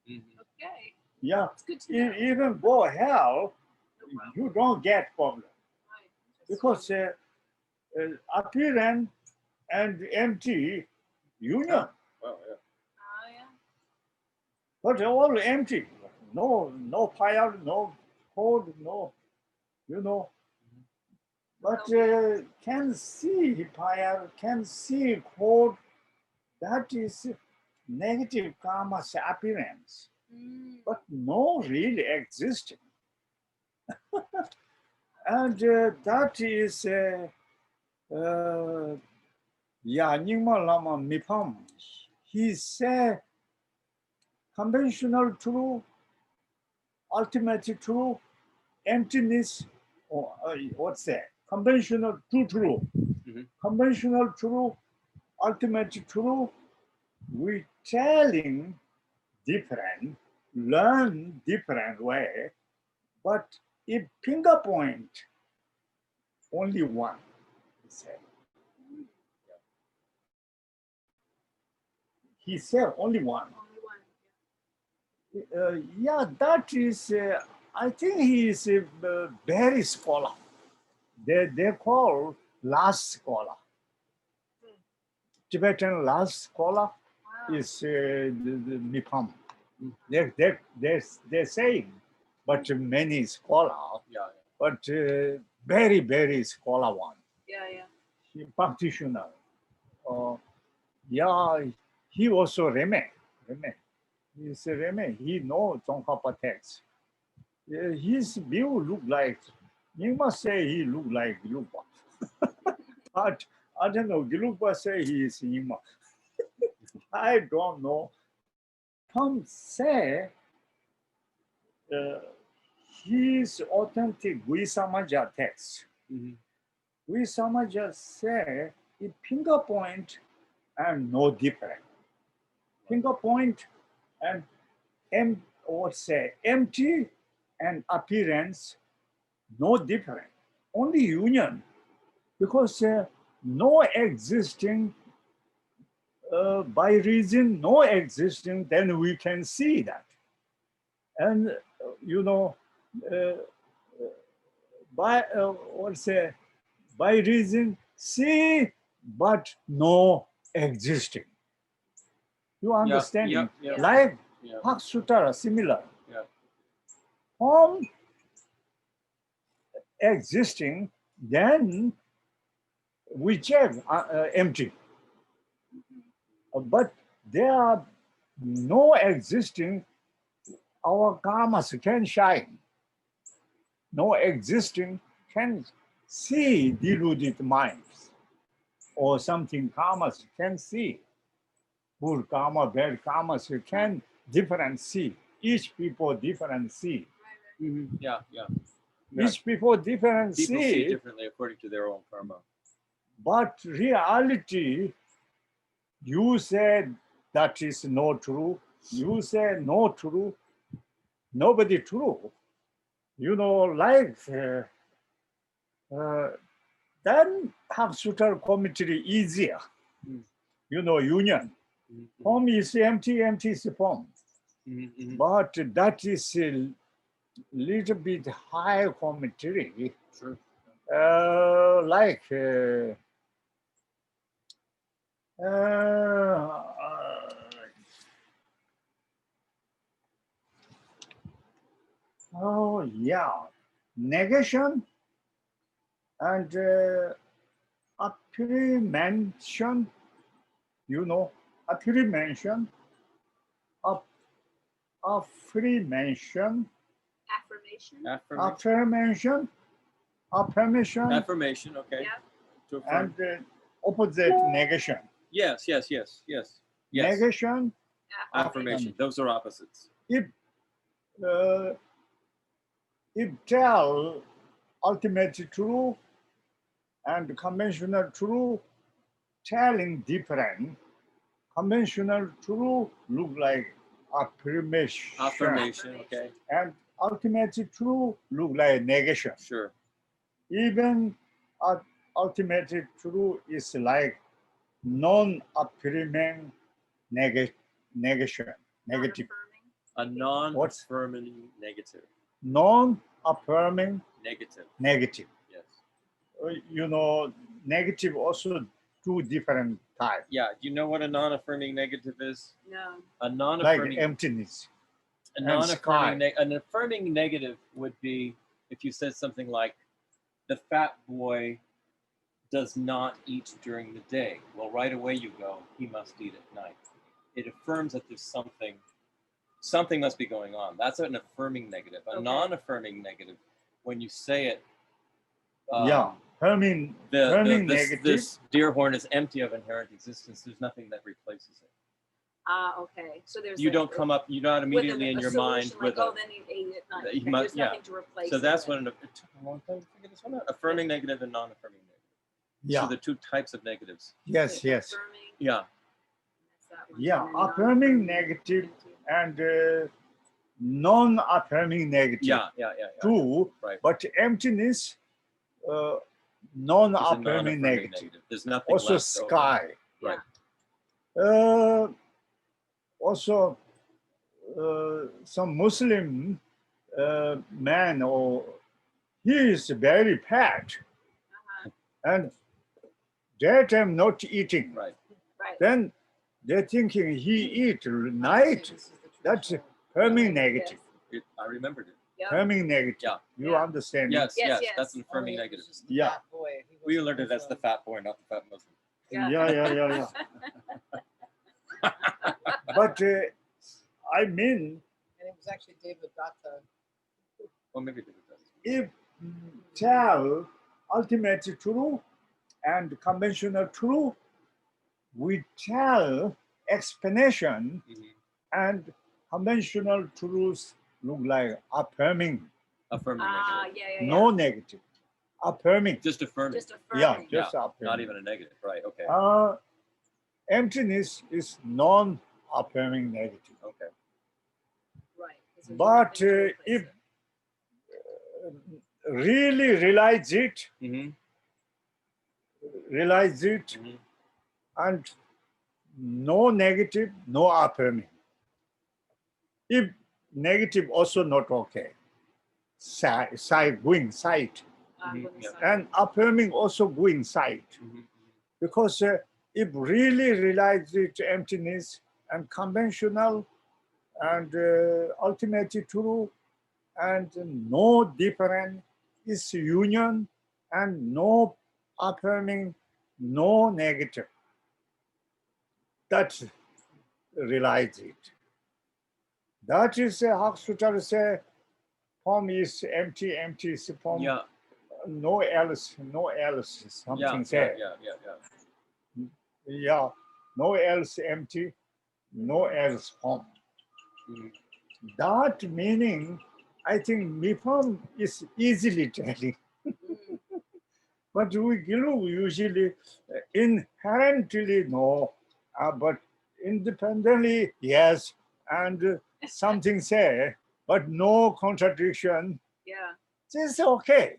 Mhm. Okay, Yeah, it's good to know. even go hell, No problem. you don't get problem Right, because interesting. appearance and empty union, Well, yeah. Yeah. but all empty. No fire, no cold, no, you know. But can see fire, can see cold. That is negative karma's appearance, Mm. but no really existing. And that is, Nyingma Lama Mipam. He said, conventional truth, ultimate truth, emptiness, or what's that? Conventional truth. Mhm. Conventional truth, ultimate truth, we telling different, learn different way, but if finger point, only one, he said. He said only one. Only one. That is, I think he is a very scholar. They call last scholar. Tibetan last scholar Wow. is the Nipam. They're saying, but many scholar, Yeah. but very scholar one. Yeah. He practitioner. Uh, he also Reme. He's a Reme. He knows Tsongkhapa text. His view look like, you must say he look like Gelugpa. But I don't know, Gelugpa say he is Nyingma. I don't know. Some say his authentic Guisamaja text. Mhm. Guisamaja say it finger point and no different. Finger point and empty and appearance, no different. Only union, because no existing by reason, no existing, then we can see that. And you know, by by reason see, but no existing. You understand? Yeah. Like Yeah. Pak Sutara, similar. Yeah. Home existing, then we check empty. But there are no existing, our karmas can shine. No existing can see deluded minds or something karmas can see. Good karma, bad karmas, you can different see. Each people different see. Mhm. Yeah. Each people different People see see, differently according to their own karma. but reality, you said that is no true. You say no true. Nobody true. you know, like then Sutra commentary easier. Mm. You know, union. Mhm, Form is empty, empty is form. mhm, mhm. But that is a little bit high commentary. Sure. Like oh yeah, negation and apprehension. You know, apprehension, up, affirmation, Affirmation. Affirmation. affirmation, Affirmation. Okay. Yeah. To affirm. and opposite negation. Yes. Yes. Yes. Yes. Yes. Negation. Affirmation. Those are opposites. If uh, if tell ultimate truth and conventional truth telling different, conventional truth look like affirmation, Affirmation. Okay. and ultimate truth look like negation. Sure. Even ultimate truth is like non-affirming negation, negative, Non-affirming. A non-affirming negative. non-affirming Negative. negative. Yes. You know, negative also two different types, Yeah. Do you know what a non-affirming negative is? No. A like non-affirming. emptiness. A and non-affirming. sky. An affirming negative would be if you said something like, "The fat boy does not eat during the day." Well, right away you go, "He must eat at night." It affirms that there's something must be going on. That's an affirming negative. A Okay. non-affirming negative, when you say it, Yeah, affirming negative. this deer horn is empty of inherent existence. There's nothing that replaces it. Okay. So there's You like don't come up. You're not with immediately a in your solution, mind like, with oh, a. then you ate at night. you And must- there's yeah. nothing to replace. So that's it with. what it took a long time to figure this one out. Affirming negative and non-affirming negative. Yeah, So the two types of negatives. yes, Okay, yes. Affirming. Yeah. That's that one. Yeah, And then affirming non-affirming negative and non-affirming negative. Yeah. True, Right. but emptiness, It's a non-affirming non-affirming negative. There's nothing Also left over. sky. Right. Also, some Muslim man, or he is very fat, Uh-huh. and that time not eating. Right. Right. Then they're thinking he eat night. That's affirming negative. I remembered it. Yep. Affirming negative. Yeah. You Yeah. understand? Yes. Yes, That's yes. an affirming negative. Yeah. We learned it as the fat boy, not the fat Muslim. Yeah. But I mean, And it was actually David Datta. Well, maybe they did that. if tell ultimate truth and conventional truth, we tell explanation, Mhm. and conventional truths look like affirming, Affirming negative. Yeah. no negative, affirming. Just affirming. Just affirming. Yeah, just affirming. Not even a negative. Right. Okay. Emptiness is non-affirming negative. Okay. Right. 'Cause there's But nothing to replace if it. really realize it, Mm-hmm. Mm-hmm. and no negative, no affirming. If negative also not okay, side going side, Going Yeah. aside. and affirming also going side, Mm-hmm. because if really realize it emptiness and conventional and ultimate truth and no different is union and no affirming, no negative. That's realize it. That is how Sutra say form is empty, empty is form. Yeah. No else, something say. Yeah, no else empty, no else form. Mhm. That meaning, I think Mifam is easily telling, Mm. but we usually inherently know, but independently, yes, and something say, but no contradiction, Yeah. It's okay.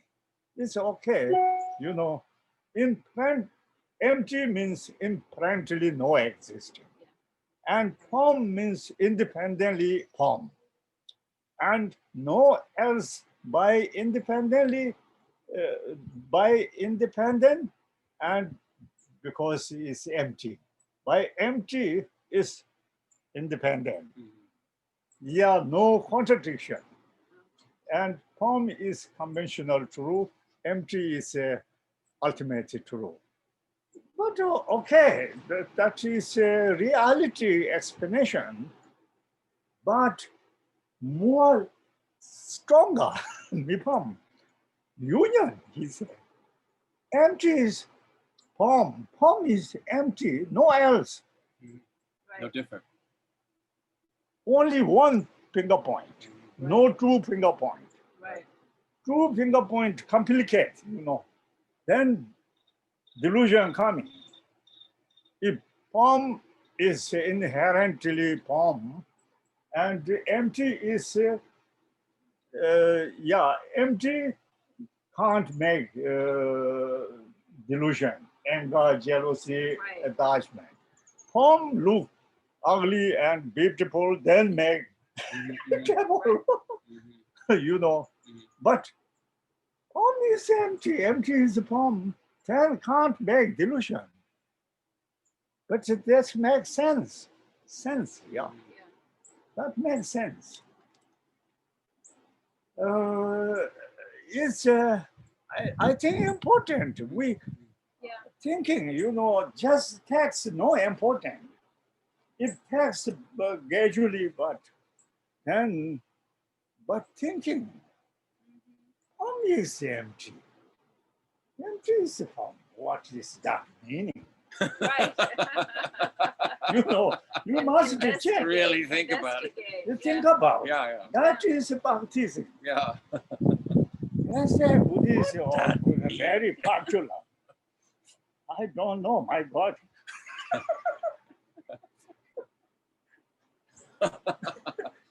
It's okay. You know, empty means imperently no existing. And form means independently form. And no else by independently, by independent and because it's empty. By empty is independent. Yeah, no contradiction. And form is conventional true, empty is ultimate true. But okay, that is a reality explanation, but more stronger. Mipam, union, he said. Empty is form. Form is empty, no else. No Right. different. Only one finger point, no two finger point. Right. Two finger point complicate, Then delusion coming. If form is inherently form, and empty is, empty can't make delusion, anger, jealousy, Right. attachment. Form look ugly and beautiful, then make trouble, Mhm. But form is empty, empty is form, then can't make delusion. But this makes sense. Sense, yeah, Yeah. that makes sense. It's, I think important. We Yeah. thinking, just text no important. It takes gradually, but thinking, form is empty. Empty is form. What is that meaning? Right. You must Investigate, check. Really think about it. investigate, You think about. Yeah. That is Baptism. Yeah. Yes, Buddhism that is mean? very popular. I don't know, my God.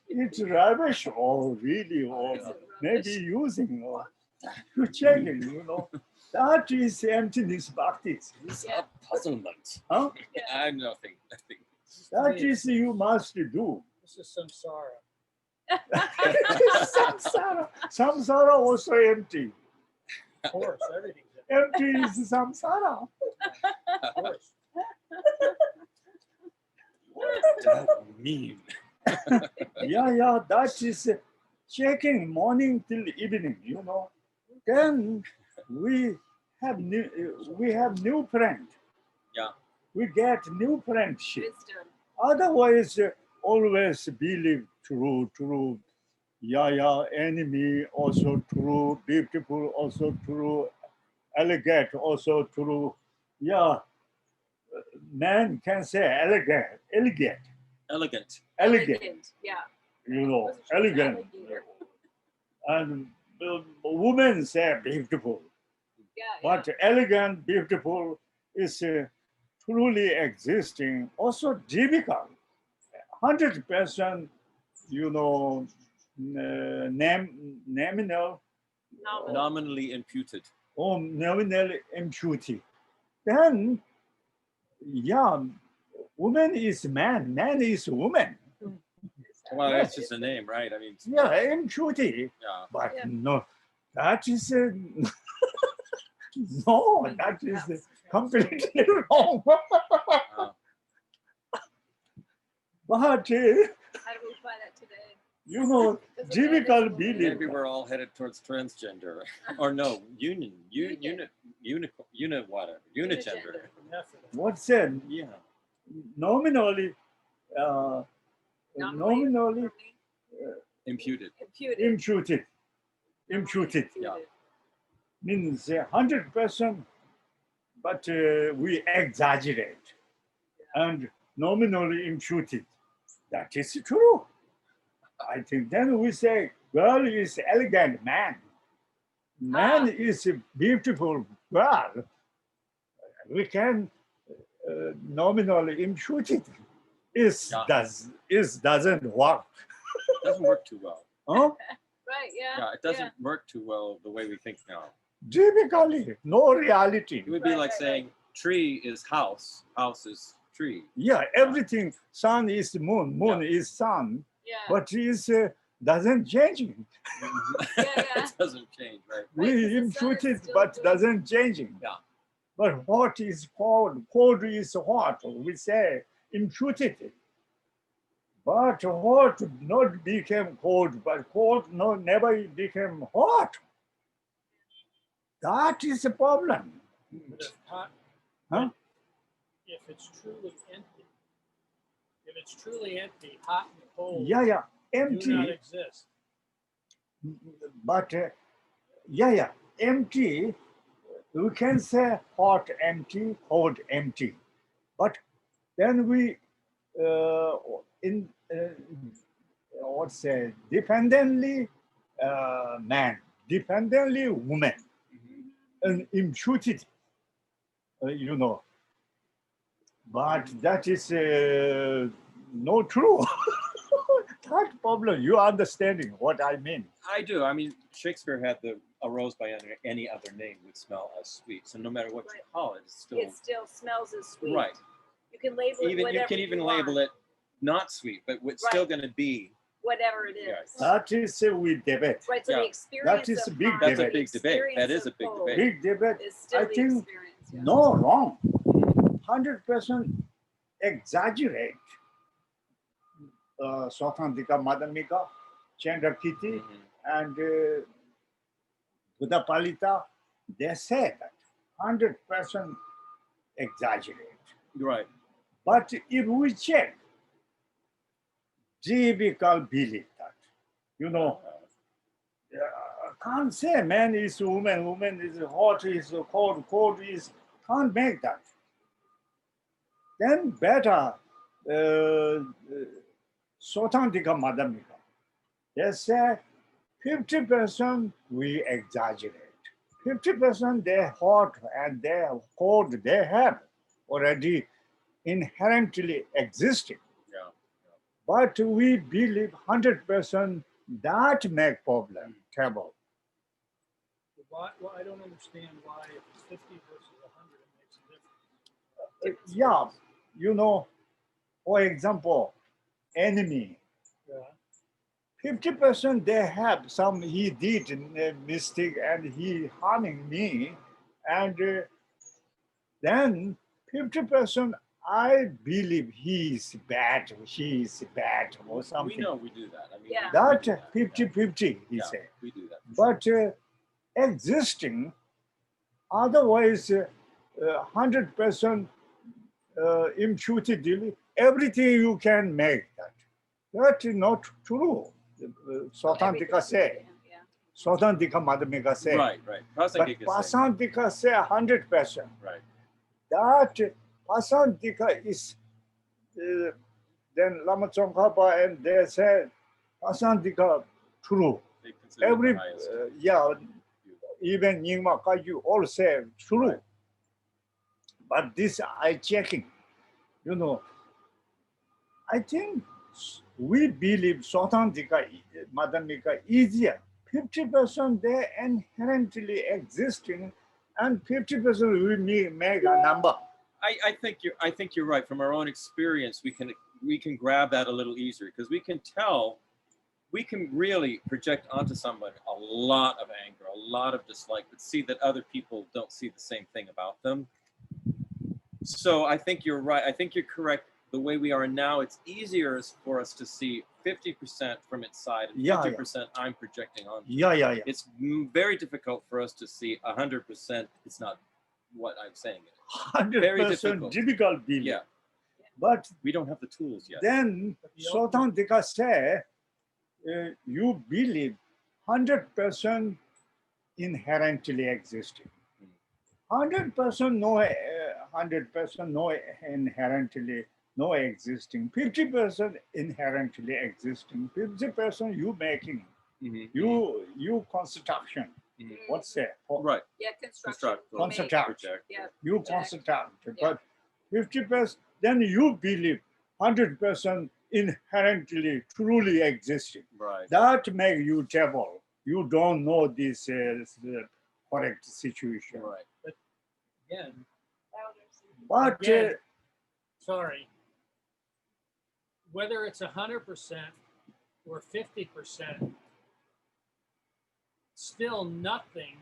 It's rubbish or really, or Is it maybe rubbish? using, or you checking, That is emptiness bhaktis. It's Yeah. a puzzlement. Huh? I have nothing. That is you must do. This is samsara. Samsara. Samsara also empty. Of course, everything's Empty is samsara. of course. What does that mean? Yeah, that is checking morning till evening, Then we have new friend. Yeah. We get new friendship. Wisdom. Otherwise, always believe true. Yeah, enemy also true, beautiful also true, elegant also true. Yeah, man can say elegant, Elegant. Yeah. elegant, Alligator. and women say beautiful. Yeah. But elegant, beautiful is truly existing. Also difficult. 100%, nominal Nominal. Nominally imputed. or nominal impurity. Then, yeah, woman is man is woman. Well, that's just a name, right? I mean, Yeah, impurity. yeah. But Yeah. no, that is no, that is completely wrong. Wow. But How do we apply that today? difficult Because belief. Maybe we're all headed towards transgender, or no, unit, whatever, unigender. What's that? Yeah. Nominally, nominally Imputed. Imputed. imputed Yeah. means 100%, but we exaggerate, and nominally imputed. That is true. I think then we say girl is elegant man. Man is a beautiful girl. We can nominally impute it. Yeah. Doesn't work. Doesn't work too well. Huh? Right. Yeah. Yeah, it doesn't work too well the way we think now. Typically, no reality. It would be Right, like right, saying tree is house, house is tree. Yeah, everything. Sun is moon, moon is sun, Yeah. but is doesn't change. yeah. It doesn't change, right? Right, 'cause We the sun impute is it, still but doing- doesn't change. Yeah. But hot is cold, cold is hot. We say imputed it. But hot not became cold, but cold no never became hot. That is a problem. But if hot, Huh? if it's truly empty, hot and cold Yeah, do not empty. exist. But empty. We can say hot empty, cold empty. But then we what's say dependently man, dependently woman, and imputed, you know. But that is not true. That problem, you understanding what I mean? I do. I mean, Shakespeare had a rose by any other name would smell as sweet. So no matter what you Right. call it, it's still It still smells as sweet. right. You can label it Even whatever you can even want, label it not sweet, but it's still Right. going to be. whatever it is. Yes. That is we debate. Right. So Yeah. the experience is of a big hot, debate. the That's a big debate. That experience is a of big cold debate. Big debate. Is still I the think experience. Yeah. no wrong. 100% exaggerate. Swatantika Madhamika, Chandrakiti, Mhm. and Buddha Palita, they say that 100% exaggerate. Right. But if we check, typical believe that, you know, can't say man is woman, woman is hot, is cold, cold is, can't make that. Then better, Sotantika Madhamika, they say 50% we exaggerate. 50% they hot and they cold, they have already inherently existing. Yeah. But we believe 100% that make problem trouble. Why, well, I don't understand why if it's 50 versus 100, it makes a difference. Yeah, you know, for example, enemy, Yeah. 50% they have some, he did a mistake and he harming me. And then 50% I believe he is bad, she is bad or something. We know we do that. I mean, Yeah. we That do that. 50-50, he Yeah, said. we do that. But existing, otherwise 100% imputed, everything you can make that. That is not true. Swatantika say, Yeah. Swatantika Madhamika say. Right. But Prasangika say. Pasantika say 100%. Right. That Pasantika is, then Lama Tsongkhapa and they said Pasantika true. They consider it Every, the highest. even Nyingma Kaju all say true. Right. But this I checking, you know, I think we believe Swatantika Madhamika easier. 50% they inherently existing, and 50% we make a number. I think you're right. From our own experience, we can grab that a little easier because we can tell, we can really project onto someone a lot of anger, a lot of dislike, but see that other people don't see the same thing about them. So I think you're right. I think you're correct. The way we are now, it's easier for us to see 50% from its side and 50% I'm projecting on. Yeah. It's very difficult for us to see 100%. It's not what I'm saying. 100% difficult belief. Yeah. But We don't have the tools yet. then Swatantika say, you believe 100% inherently existing. 100% no, 100% no inherently no existing. 50% inherently existing. 50% you making. Mhm. You construction. Mhm. What's that? Right. Yeah. Construction. Construct. You make- Construct. Project. Yeah. You Project. construct. Yeah. But 50%, then you believe 100% inherently, truly existing. Right. That make you devil. You don't know this correct situation. Right. Again, But Again, sorry, whether it's 100% or 50%, still nothing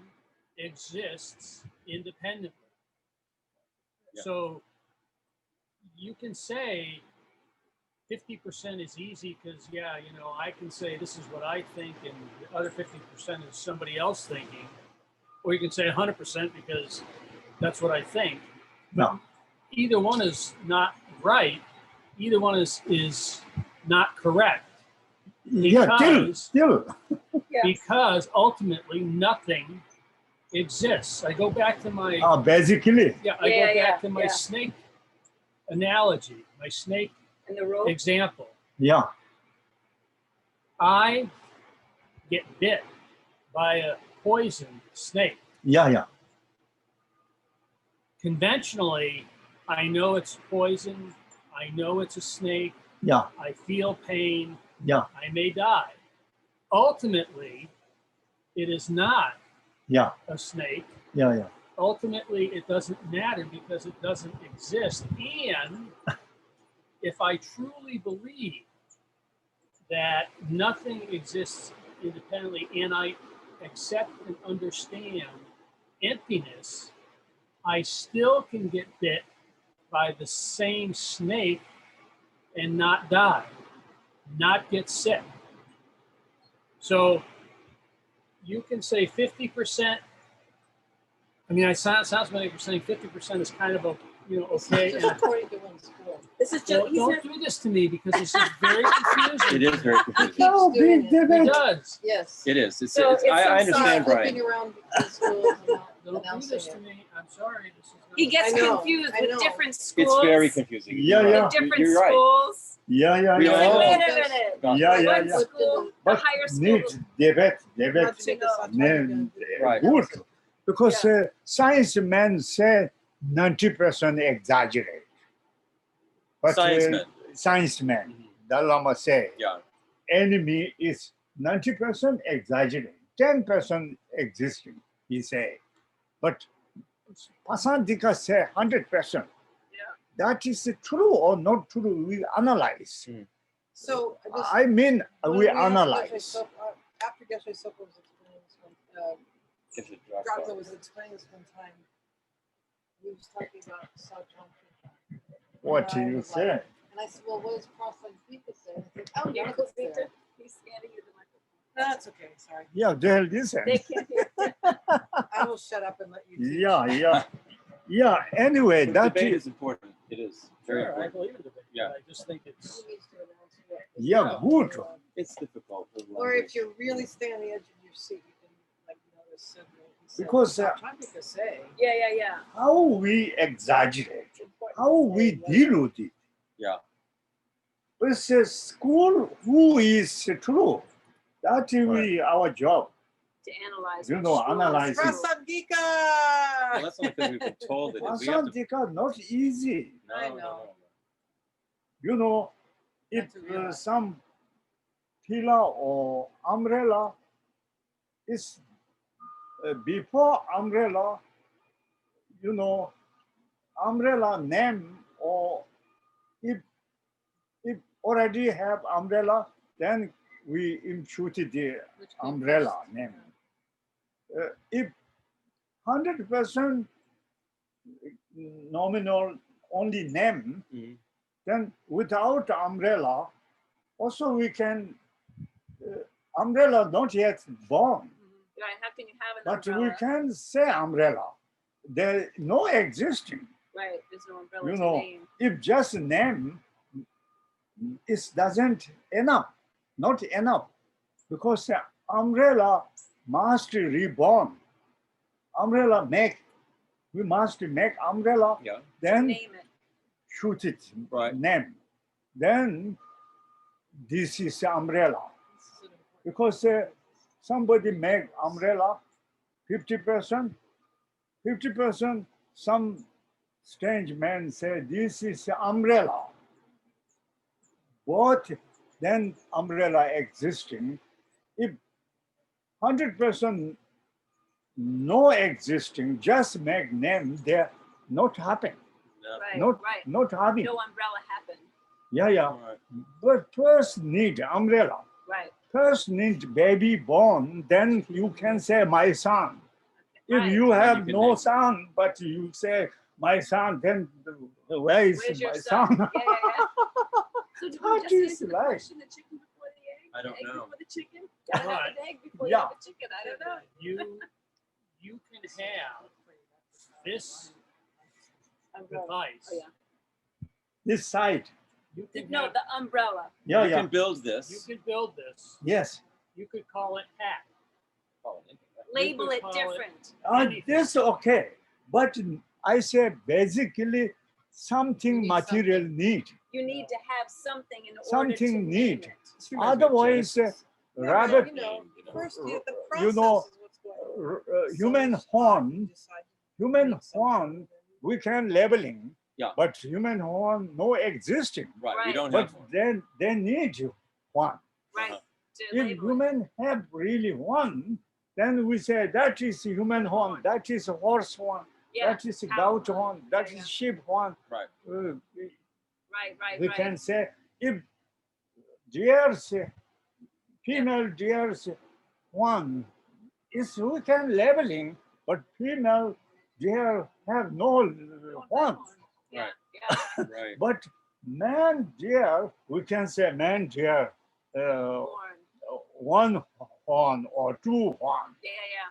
exists independently. Yeah. So you can say 50% is easy because, yeah, you know, I can say this is what I think and the other 50% is somebody else thinking. Or you can say 100% because that's what I think. no, Either one is not right. Either one is not correct. yeah, still, Yeah. Because ultimately nothing exists. I go back to my basically, I go Yeah, back to my yeah. snake analogy, my snake And the rope. example. yeah, I get bit by a poisoned snake. yeah, Conventionally, I know it's poison. I know it's a snake. yeah, I feel pain. yeah, I may die. Ultimately, it is not yeah, a snake. yeah. Ultimately, it doesn't matter because it doesn't exist. And if I truly believe that nothing exists independently and I accept and understand emptiness, I still can get bit by the same snake and not die, not get sick. So you can say 50%. I mean, it sounds like you're saying 50% is kind of a, you know, okay. And, According to one school. This is just, well, he's don't not, do this to me because this is very confusing. It is very confusing. No, doing big it. It debate. does. Yes. It is. It's, So it's, it's I some understand, sort Brian. Looking around the schools and not Don't do announcing this it. to me. I'm sorry. This is not. he gets I know, confused I with know. different schools. It's very confusing. Yeah, You're yeah. right. With different You're right. schools. Yeah, We He's all- like, Oh. wait a minute. Yeah, yeah, One yeah. school, the But higher school. need debate, Not to make us No. not trying to do Right. good. Because science men say 90% exaggerate. But Science men. science men, Mhm. the Lama say, Yeah. enemy is 90% exaggerating, 10% existing, he say. But Pasantika say 100%. Yeah. That is true or not true, we analyze. So I mean, when we asked analyze. Geshe Soepa, after Geshe Soepa was explaining this one, If it drops Drakla off. was explaining this one time, he was talking about Sajjan. What do And I you was say? like- And I said, well, what does Prasad say? And I said, oh, Here, yeah, go, Victor. He's scanning you the microphone. That's okay, sorry. Yeah, they listen. They can't hear. I will shut up and let you teach. Yeah. Anyway, The that debate is, is important. It is very Sure, I important. believe in debate. Yeah. I just think it's. He needs to announce what- yeah, good. It's difficult. with Or language. if you really stay on the edge of your seat, you can like notice something. He said, Because, Sajjan say. Yeah. How we exaggerate, It's important how to we say what- deal with it. Yeah. It's a school who is true. That is our job. To analyze. You which know, schools analyze it. go. Prasad Well, that's only because we've been told it is. We have to. Pasantika not easy. No, I no, know. no. You know, if Not to realize. some pillar or umbrella is before umbrella, you know, umbrella name, or if already have umbrella, then we imputed the Which came umbrella first? name. If 100% nominal only name, Mhm. then without umbrella, also we can, umbrella not yet born, Right, how can you have an but umbrella? we can say umbrella. There no existing. Right, there's no umbrella You to know, name. if just name, it doesn't enough, not enough, because umbrella must reborn. Umbrella we must make umbrella, Yeah. then Name it. shoot it, Right. name. Then this is umbrella. Because somebody make umbrella 50%, 50%, some strange man say this is umbrella. what then umbrella existing? If 100% no existing, just make name, they're not happen. No. Right, Not right. not having. No umbrella happened. Yeah, yeah. Right. But first need umbrella. Right. First need baby born, then you can say my son. If Right. you have you can no name. son, but you say my son, then where is Where's your my son? son? Yeah, yeah, yeah. So did we That just is answer the life. question, the chicken before the egg? I don't the egg know. before the chicken? Gotta have Right. an egg before Yeah. you have a chicken. I don't know. You can have this Umbrella. device. Oh, yeah. This side. You can No, have, the umbrella. Yeah, You yeah. can build you this. could build this. Yes. You could call it hat. Label could it call it- different. Anything. This okay. But I say basically You something need material something. need. You need to have something in order to Something name need. it. Otherwise, Genesis. rabbit, First, the you know, process is what's going on. human So horn, decide to human make something. horn, we can labeling. Yeah. But human horn no existing. Right. We Right. don't But have one. then they need you one. Right. Uh-huh. To If label it. human have really one, then we say that is human horn, that is horse horn, Yeah. that is Cow goat horn. horn, that Yeah, is sheep horn. Right. Right. We Right. can say if deer's female deer's one is we can labeling, but female deer have no horn. Yeah. Right. Yeah. Right. But man deer, we can say man deer, Horn. one horn or two horn. Yeah.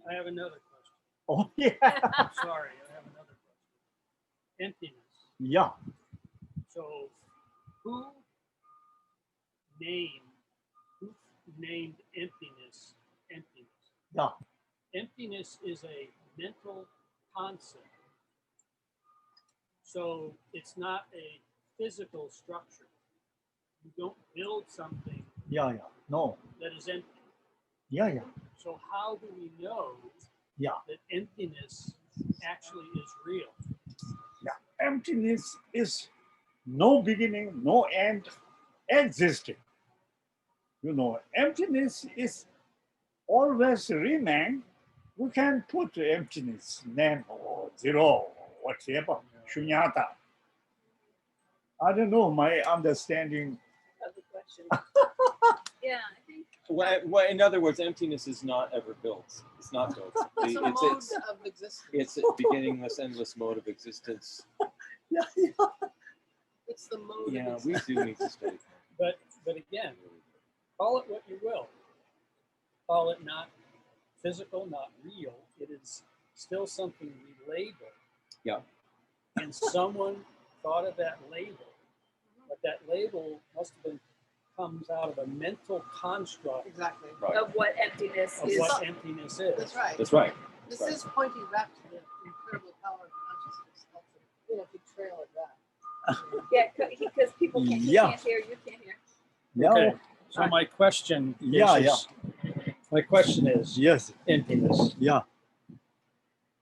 I have another question. Oh yeah, Sorry, I have another question. Emptiness. yeah. So who named emptiness emptiness? Yeah. Emptiness is a mental concept. So it's not a physical structure. You don't build something Yeah. No. that is empty. Yeah. So how do we know Yeah. that emptiness actually is real? Emptiness is no beginning, no end, existing. You know, emptiness is always remain. We can put emptiness name or zero, whatever, shunyata. I don't know my understanding. Of the question. Yeah, I think. Well, in other words, emptiness is not ever built. It's not built. It's a mode of existence. It's a beginningless, endless mode of existence. Yeah. It's the mode Yeah, of we existence. do need to stay. But again, call it what you will. Call it not physical, not real. It is still something we label. Yeah. And someone thought of that label, but that label must have been comes out of a mental construct Exactly. Right. Of what emptiness of is. what emptiness is. That's right. That's right. This right. is pointing back to the incredible power of consciousness. That's a, if you trail it back. Yeah, because people can't, you Yeah. can't hear, you can't hear. Yeah. Okay. So my question Yeah, is, my question is Yes. emptiness. Yeah.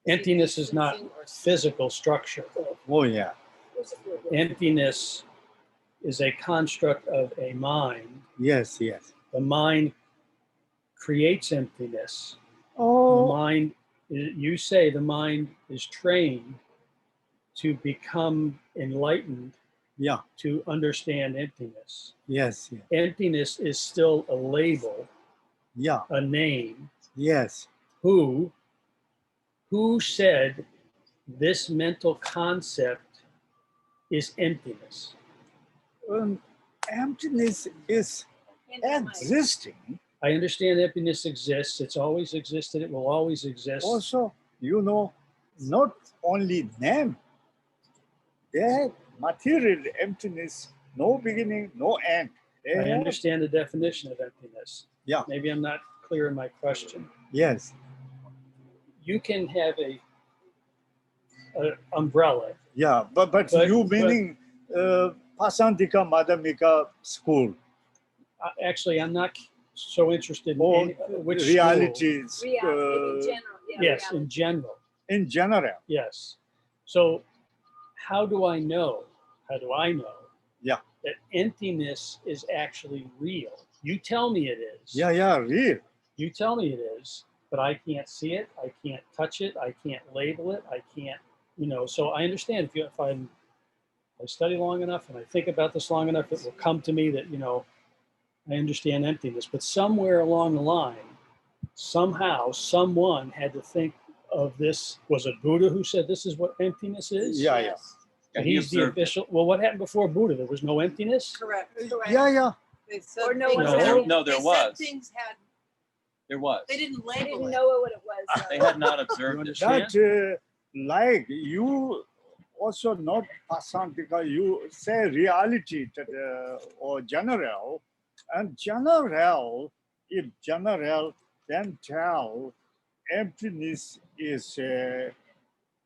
Emptiness is not physical structure. Oh yeah. Emptiness is a construct of a mind. Yes. The mind creates emptiness. The Oh. mind, you say the mind is trained to become enlightened, Yeah. to understand emptiness. Yes. Emptiness is still a label, Yeah. a name. Yes. Who said this mental concept is emptiness? Emptiness is existing. I understand emptiness exists. It's always existed. It will always exist. Also, you know, not only name, they have material emptiness, no beginning, no end. They I have- understand the definition of emptiness. Yeah. Maybe I'm not clear in my question. Yes. You can have a umbrella. Yeah. But you meaning Pasandika Madhamika school Actually, I'm not so interested in or which school. realities Reality in general. Yeah, Yes, reality. in general. in general. Yes. So how do I know Yeah. that emptiness is actually real. You tell me it is. Yeah, real. You tell me it is, but I can't see it. I can't touch it. I can't label it. I can't, so I understand if I study long enough and I think about this long enough, it will come to me that, I understand emptiness. But somewhere along the line, somehow, someone had to think of this. Was it Buddha who said this is what emptiness is? Yeah. Yes, And he he's the observed it. official. Well, what happened before Buddha? There was no emptiness. correct. Yeah. They said Or no things one No. said No, there they said was. things had, There was. they didn't I didn't label it. know what it was. They had not You observed it. understand? That like you also not person because you say reality to the, or general, and general, if general, then tell emptiness is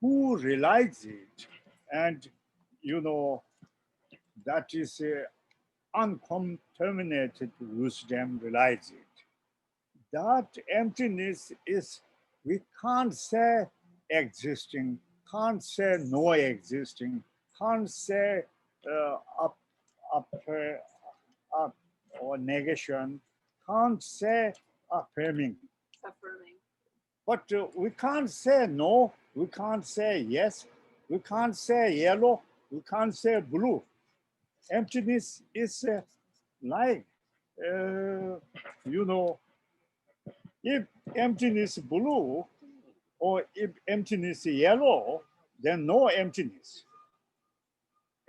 who realizes it, and that is uncontaminated wisdom realize it. That emptiness is, we can't say existing, can't say no existing, can't say up, up or negation, can't say affirming. Affirming. But we can't say no, we can't say yes, we can't say yellow, we can't say blue. Emptiness is like, if emptiness blue or if emptiness yellow, then no emptiness.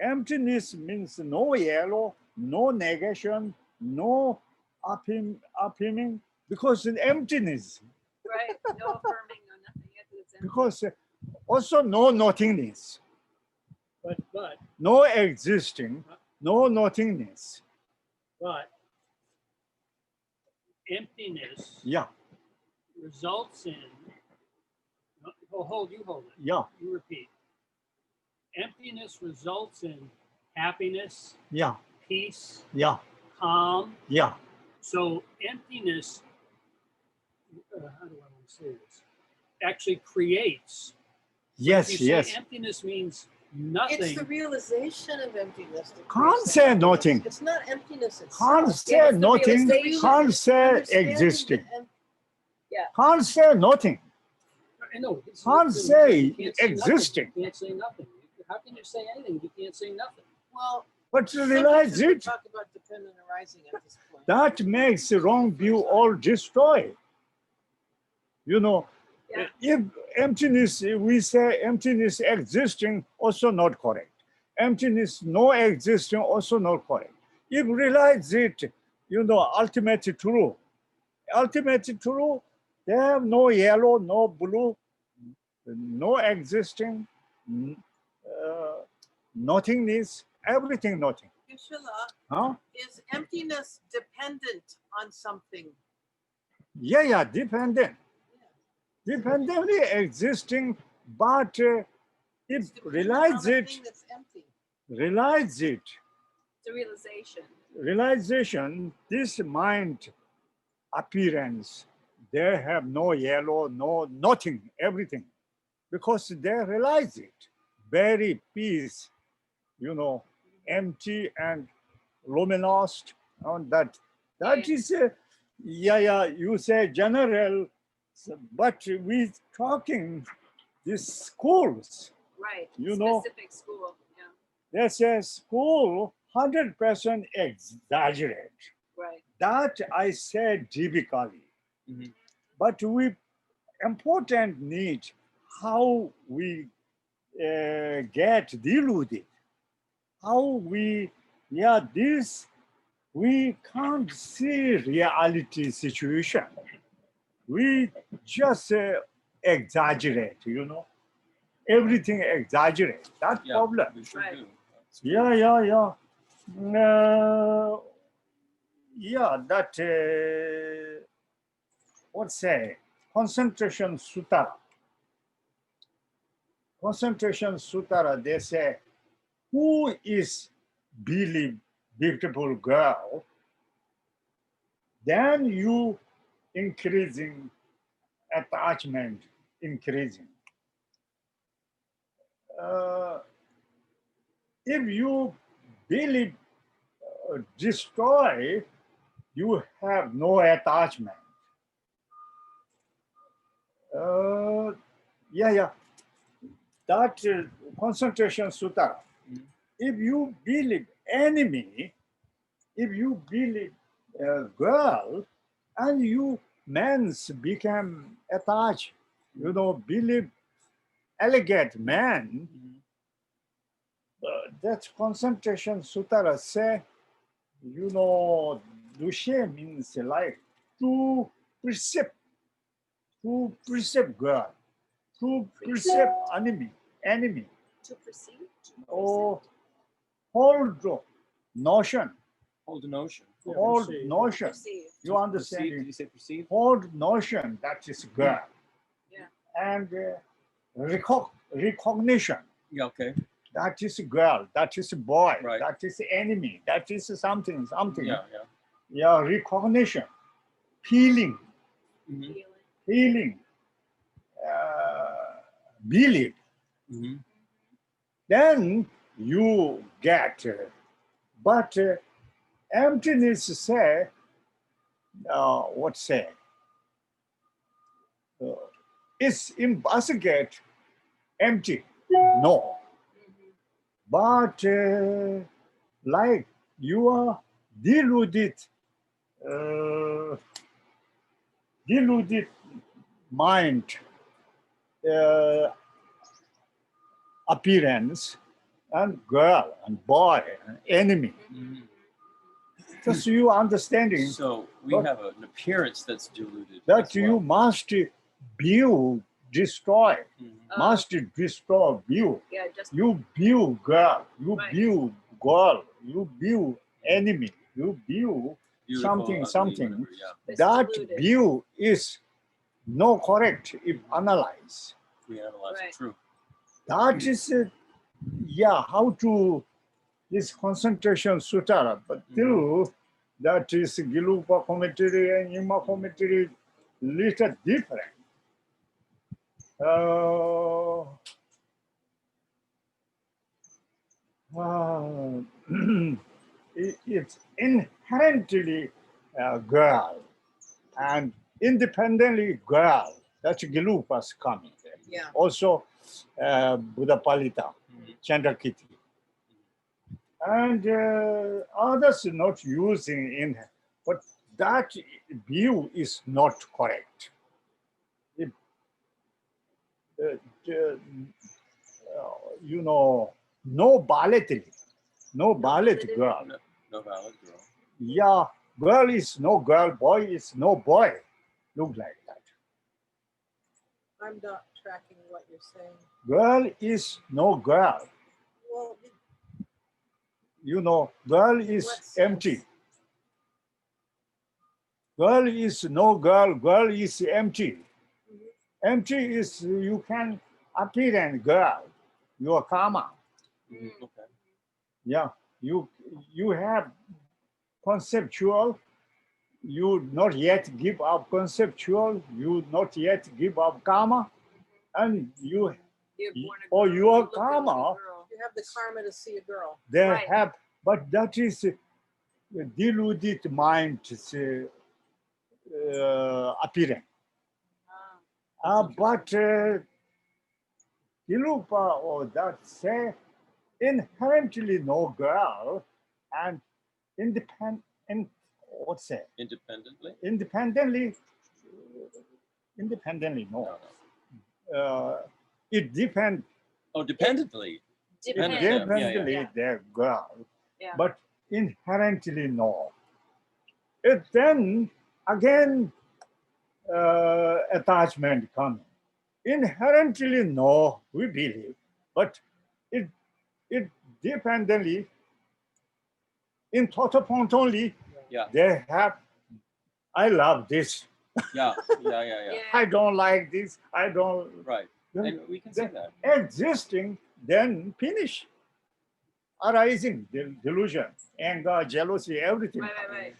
Emptiness means no yellow, no negation, no affirming, because it's emptiness. Right. No affirming, no nothing. It's empty. Because also no nothingness, But no existing, no nothingness. emptiness Yeah, results in. Oh, hold it. yeah, You repeat. Emptiness results in happiness, yeah, peace, yeah, calm. yeah. So emptiness, how do I want to say this? Actually creates. If Yes, you say yes. emptiness means nothing. It's the realization of emptiness. that Can't creates the say happiness. nothing. It's not emptiness itself. Can't say it's the nothing, realization. can't say Understanding existing, the em- can't say nothing. I know. Can't say you can't say existing. Nothing. You can't say nothing. How can you say anything if you can't say nothing? Well, But to sometimes realize we it, talk about dependent arising at this point. that makes the wrong view all destroy. Yeah. If emptiness, we say emptiness existing, also not correct. Emptiness no existing, also not correct. If realize it, ultimate truth. Ultimate truth, they have no yellow, no blue, no existing, nothingness, everything nothing. Yeshua, Huh? is emptiness dependent on something? Yeah, dependent. Dependently existing, but It's if dependent realize on a it, thing that's empty. realize it, It's a realization. realization, this mind appearance, they have no yellow, no nothing, everything, because they realize it. Very peace, empty and luminous, and that Yeah. is you say general, but we talking these schools, Right. You know. Specific school. Yeah. they say school 100% exaggerate. Right. That I said typically. Mhm. But we important need how we get deal with it. How we, this, we can't see reality situation. We just exaggerate, everything exaggerate. That Yeah, problem. we sure Right. do. That's true. Yeah. That what's say concentration sutara. Concentration sutara. They say, who is beautiful girl? Then you increasing attachment, increasing. If you believe, destroy, you have no attachment. Yeah. That concentration sutta. Mhm. If you believe enemy, if you believe girl, and you men's become attached, believe elegant man, Mhm. that concentration sutta say, Geshe means like to perceive, girl, to perceive enemy, To perceive. or hold notion, Hold a notion. Yeah, hold perceive, yeah. notion. Perceive. You Perceive, understand? did you say perceive? Hold notion, that is girl. Yeah. And recognition, Yeah, okay. that is girl, that is boy, Right. that is enemy, that is something. Yeah. Yeah, recognition, feeling, Mhm. feeling, believe. Mhm. Then you get, but emptiness say, what say? Is investigate empty? No, but like you are deluded, uh, deluded mind, uh, appearance, and girl and boy and enemy. Mhm. Just you understanding So we But- have an appearance that's diluted. that as you well. must view, destroy, Mhm. must destroy, view. Yeah, just You view girl, you Right. view girl, you view enemy, you view Beautiful, something, ugly, something. whatever, yeah. it's That diluted. view is no correct if analyze. We analyze Right. it. True. That is, how to this concentration sutta, but still that is Gilupa commentary and Yima commentary little different. It's inherently girl and independently girl. That's Gilupa's comment. Yeah. Also, Buddha Palita, Mhm. Chandrakiti. And others not using in, but that view is not correct. If, no ballet, no ballet girl. No valid girl. Yeah, girl is no girl, boy is no boy. Look like that. I'm not tracking what you're saying. Girl is no girl. Well, Girl is what sense? empty. Girl is no girl, girl is empty. Empty is you can appear and girl, your karma. Mhm. Okay. Yeah, you have conceptual, you not yet give up conceptual, you not yet give up karma, and you You're born a or girl, your you look like a karma, girl. You have the karma to see a girl. they Right. have, but that is deluded mind appearance. Ah, But Dilupa or that say inherently no girl and independent, what's say? Independently? Independently no. No. It depends. Oh, dependently. Depend. Yeah, yeah. Independently they're girl, Yeah. but inherently no. It then again attachment comes. Inherently no, we believe, but it dependently in total point only Yeah. they have. I love this. Yeah. I don't like this. I don't. Right. And we can see that. Existing, then finish. Arising, delusion, anger, jealousy, everything. Right.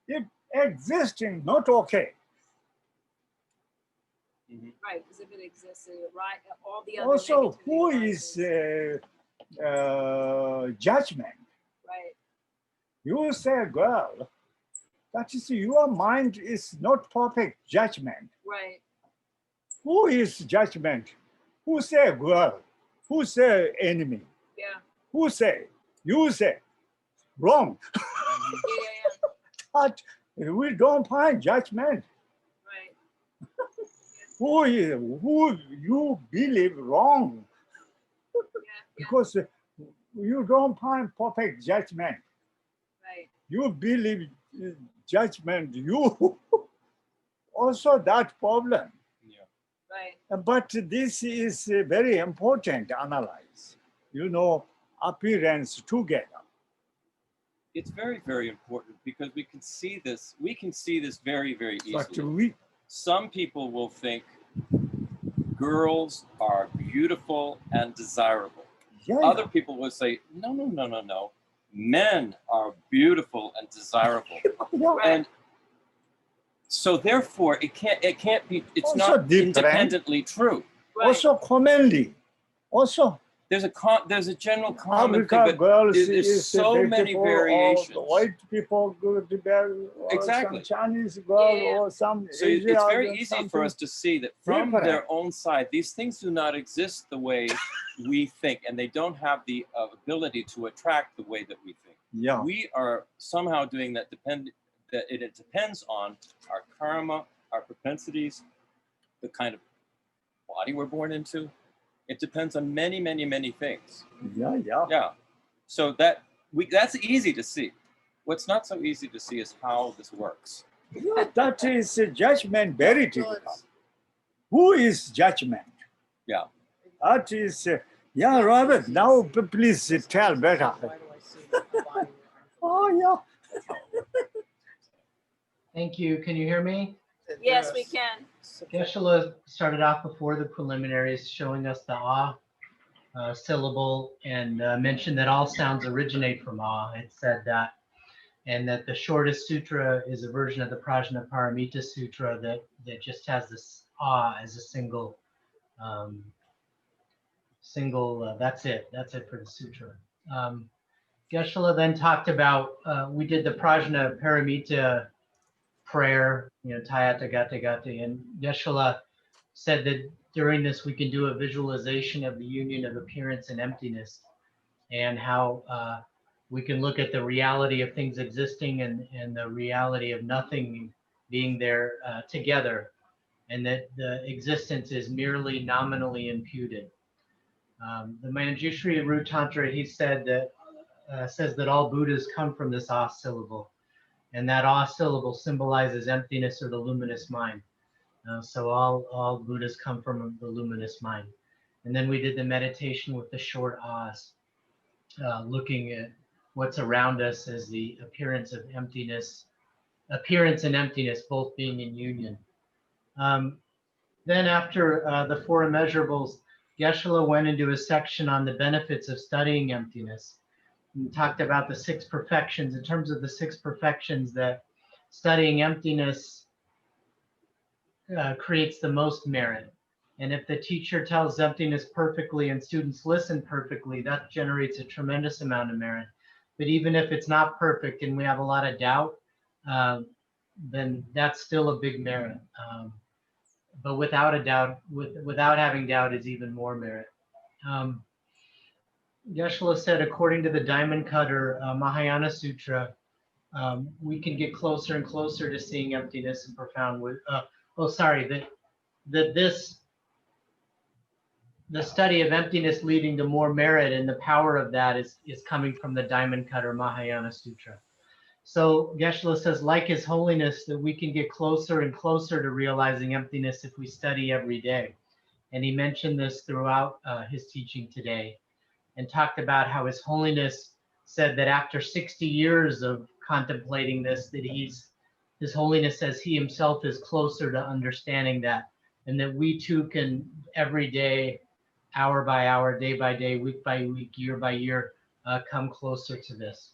If existing, not okay. Mhm. Right, because if it exists, right, all the other Also, negativity who arises. is judgment? You say, girl, that is your mind is not perfect judgment. Right. Who is judgment? Who say girl? Who say enemy? Yeah. Who say? You say. Wrong. Yeah. But we don't find judgment. Right. Who you believe wrong Yeah. because you don't find perfect judgment. Right. You believe judgment. You also that problem. Yeah. Right. But this is very important to analyze. You know, appearance together. It's very, very important because we can see this. We can see this very, very But easily. we Some people will think girls are beautiful and desirable. yeah, Other people will say, no. Men are beautiful and desirable. yeah. And so therefore it can't be, it's Also not different. independently true. Right. Also commonly. Also There's a general common thing, African but girls there's is so many beautiful, variations. or white people good, or Exactly. some Chinese girl, Yeah. or some So Asian, it's very easy for something. us to see that from different. their own side, these things do not exist the way we think, and they don't have the ability to attract the way that we think. Yeah, We are somehow doing that it depends on our karma, our propensities, the kind of body we're born into. It depends on many, many, many things. yeah. Yeah. So that's easy to see. What's not so easy to see is how this works. Yeah, that is judgment very So difficult. it's- Who is judgment? Yeah. That is, yeah, Robert, now please tell better. Why do I see a body? Oh, yeah. Thank you. Can you hear me? Yes, we can. Geshe started off before the preliminaries showing us the ah syllable and mentioned that all sounds originate from ah. It said that, and that the shortest sutra is a version of the Prajnaparamita Sutra that just has this ah as a single, that's it for the sutra. Geshe then talked about, we did the Prajnaparamita prayer, Tayata Gata Gata, and Geshe said that during this we can do a visualization of the union of appearance and emptiness, and how we can look at the reality of things existing and the reality of nothing being there together, and that the existence is merely nominally imputed. The Manjushri Root Tantra, he said that says that all Buddhas come from this ah syllable, and that ah syllable symbolizes emptiness or the luminous mind. So all Buddhas come from the luminous mind. And then we did the meditation with the short ahs, looking at what's around us as the appearance and emptiness both being in union. Then after the four immeasurables, Geshe went into a section on the benefits of studying emptiness. We talked about the six perfections. In terms of the six perfections, that studying emptiness creates the most merit. And if the teacher tells emptiness perfectly and students listen perfectly, that generates a tremendous amount of merit. But even if it's not perfect and we have a lot of doubt, then that's still a big merit. But without a doubt, without having doubt is even more merit. Geshe said, according to the Diamond Cutter Mahayana Sutra, we can get closer and closer to seeing emptiness and profound. The study of emptiness leading to more merit, and the power of that is coming from the Diamond Cutter Mahayana Sutra. So Geshe says, like His Holiness, that we can get closer and closer to realizing emptiness if we study every day. And he mentioned this throughout his teaching today, and talked about how His Holiness said that after 60 years of contemplating this, that His Holiness says he himself is closer to understanding that, and that we too can every day, hour by hour, day by day, week by week, year by year, come closer to this.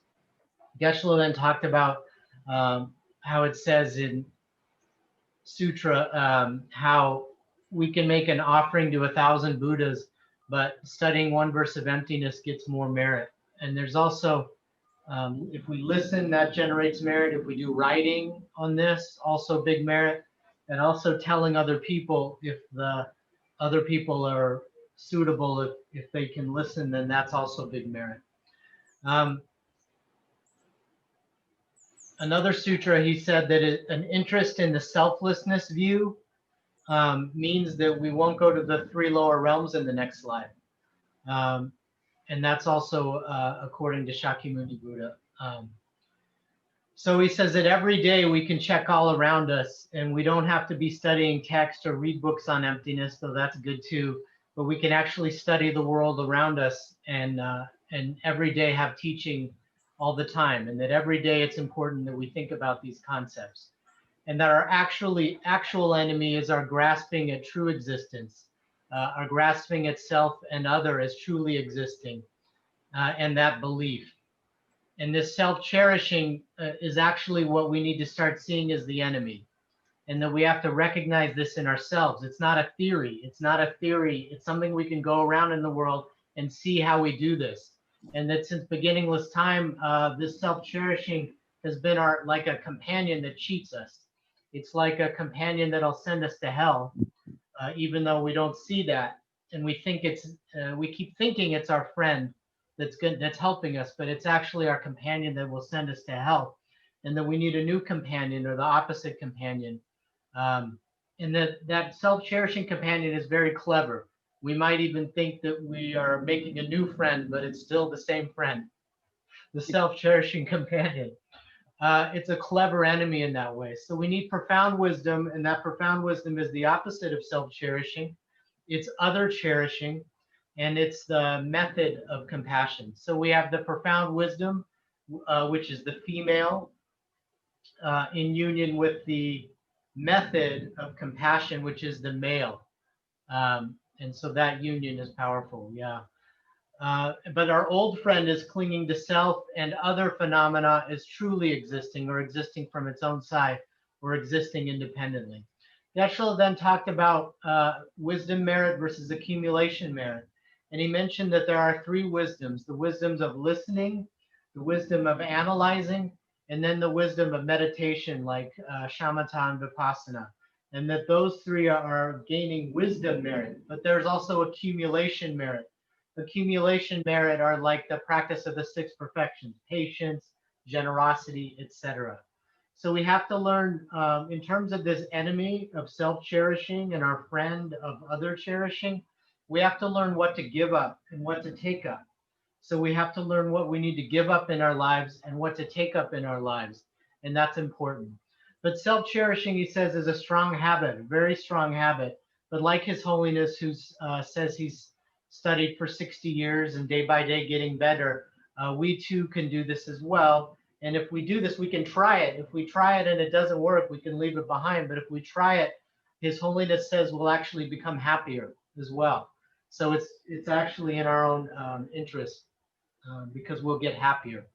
Geshe then talked about how it says in Sutra, how we can make an offering to 1,000 Buddhas, but studying one verse of emptiness gets more merit. And there's also If we listen, that generates merit. If we do writing on this, also big merit. And also telling other people, if the other people are suitable, if they can listen, then that's also big merit. Another sutra, he said that an interest in the selflessness view means that we won't go to the 3 lower realms in the next life. And that's also according to Shakyamuni Buddha. So he says that every day we can check all around us, and we don't have to be studying text or read books on emptiness, though that's good too. But we can actually study the world around us, and every day have teaching all the time, and that every day it's important that we think about these concepts, and that our actual enemy is our grasping at true existence, our grasping at self and other as truly existing, and that belief. And this self-cherishing is actually what we need to start seeing as the enemy. And that we have to recognize this in ourselves. It's not a theory. It's not a theory. It's something we can go around in the world and see how we do this. And that since beginningless time, this self-cherishing has been like a companion that cheats us. It's like a companion that'll send us to hell, even though we don't see that. And we think we keep thinking it's our friend that's good, that's helping us, but it's actually our companion that will send us to hell, and that we need a new companion or the opposite companion. And that self-cherishing companion is very clever. We might even think that we are making a new friend, but it's still the same friend, the self-cherishing companion. It's a clever enemy in that way. So we need profound wisdom, and that profound wisdom is the opposite of self-cherishing. It's other cherishing, and it's the method of compassion. So we have the profound wisdom, which is the female, in union with the method of compassion, which is the male. And so that union is powerful, yeah. But our old friend is clinging to self, and other phenomena is truly existing or existing from its own side or existing independently. Geshe then talked about wisdom merit versus accumulation merit. And he mentioned that there are 3 wisdoms: the wisdoms of listening, the wisdom of analyzing, and then the wisdom of meditation, like shamatha and vipassana. And that those 3 are gaining wisdom merit. But there's also accumulation merit. Accumulation merit are like the practice of the 6 perfections: patience, generosity, etc. So we have to learn, in terms of this enemy of self-cherishing and our friend of other cherishing, we have to learn what to give up and what to take up. So we have to learn what we need to give up in our lives and what to take up in our lives. And that's important. But self-cherishing, he says, is a strong habit, a very strong habit. But like His Holiness, who says he's studied for 60 years and day by day getting better, we too can do this as well. And if we do this, we can try it. If we try it and it doesn't work, we can leave it behind. But if we try it, His Holiness says we'll actually become happier as well. So it's actually in our own interest, because we'll get happier.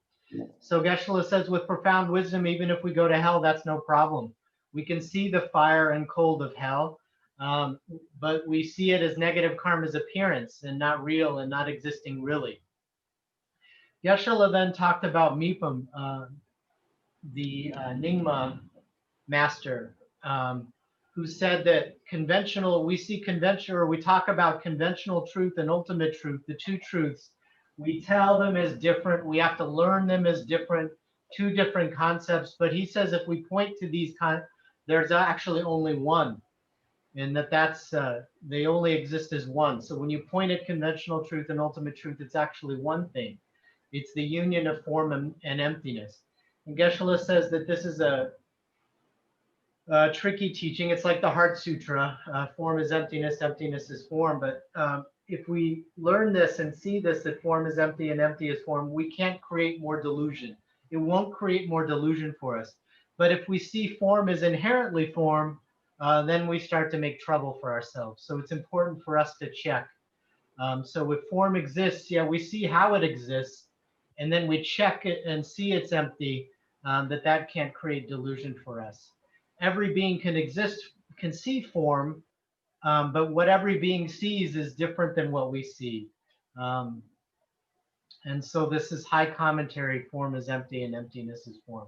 So Geshe says, with profound wisdom, even if we go to hell, that's no problem. We can see the fire and cold of hell, but we see it as negative karma's appearance and not real and not existing really. Geshe then talked about Mipam, the Nyingma master, who said that we talk about conventional truth and ultimate truth, the 2 truths. We tell them as different. We have to learn them as different, 2 different concepts. But he says if we point to these, there's actually only one, and they only exist as one. So when you point at conventional truth and ultimate truth, it's actually one thing. It's the union of form and emptiness. And Geshe says that this is a tricky teaching. It's like the Heart Sutra. Form is emptiness, emptiness is form. But if we learn this and see this, that form is empty and empty is form, we can't create more delusion. It won't create more delusion for us. But if we see form as inherently form, then we start to make trouble for ourselves. So it's important for us to check. So if form exists, yeah, we see how it exists, and then we check it and see it's empty, that can't create delusion for us. Every being can see form, but what every being sees is different than what we see. And so this is high commentary, form is empty and emptiness is form.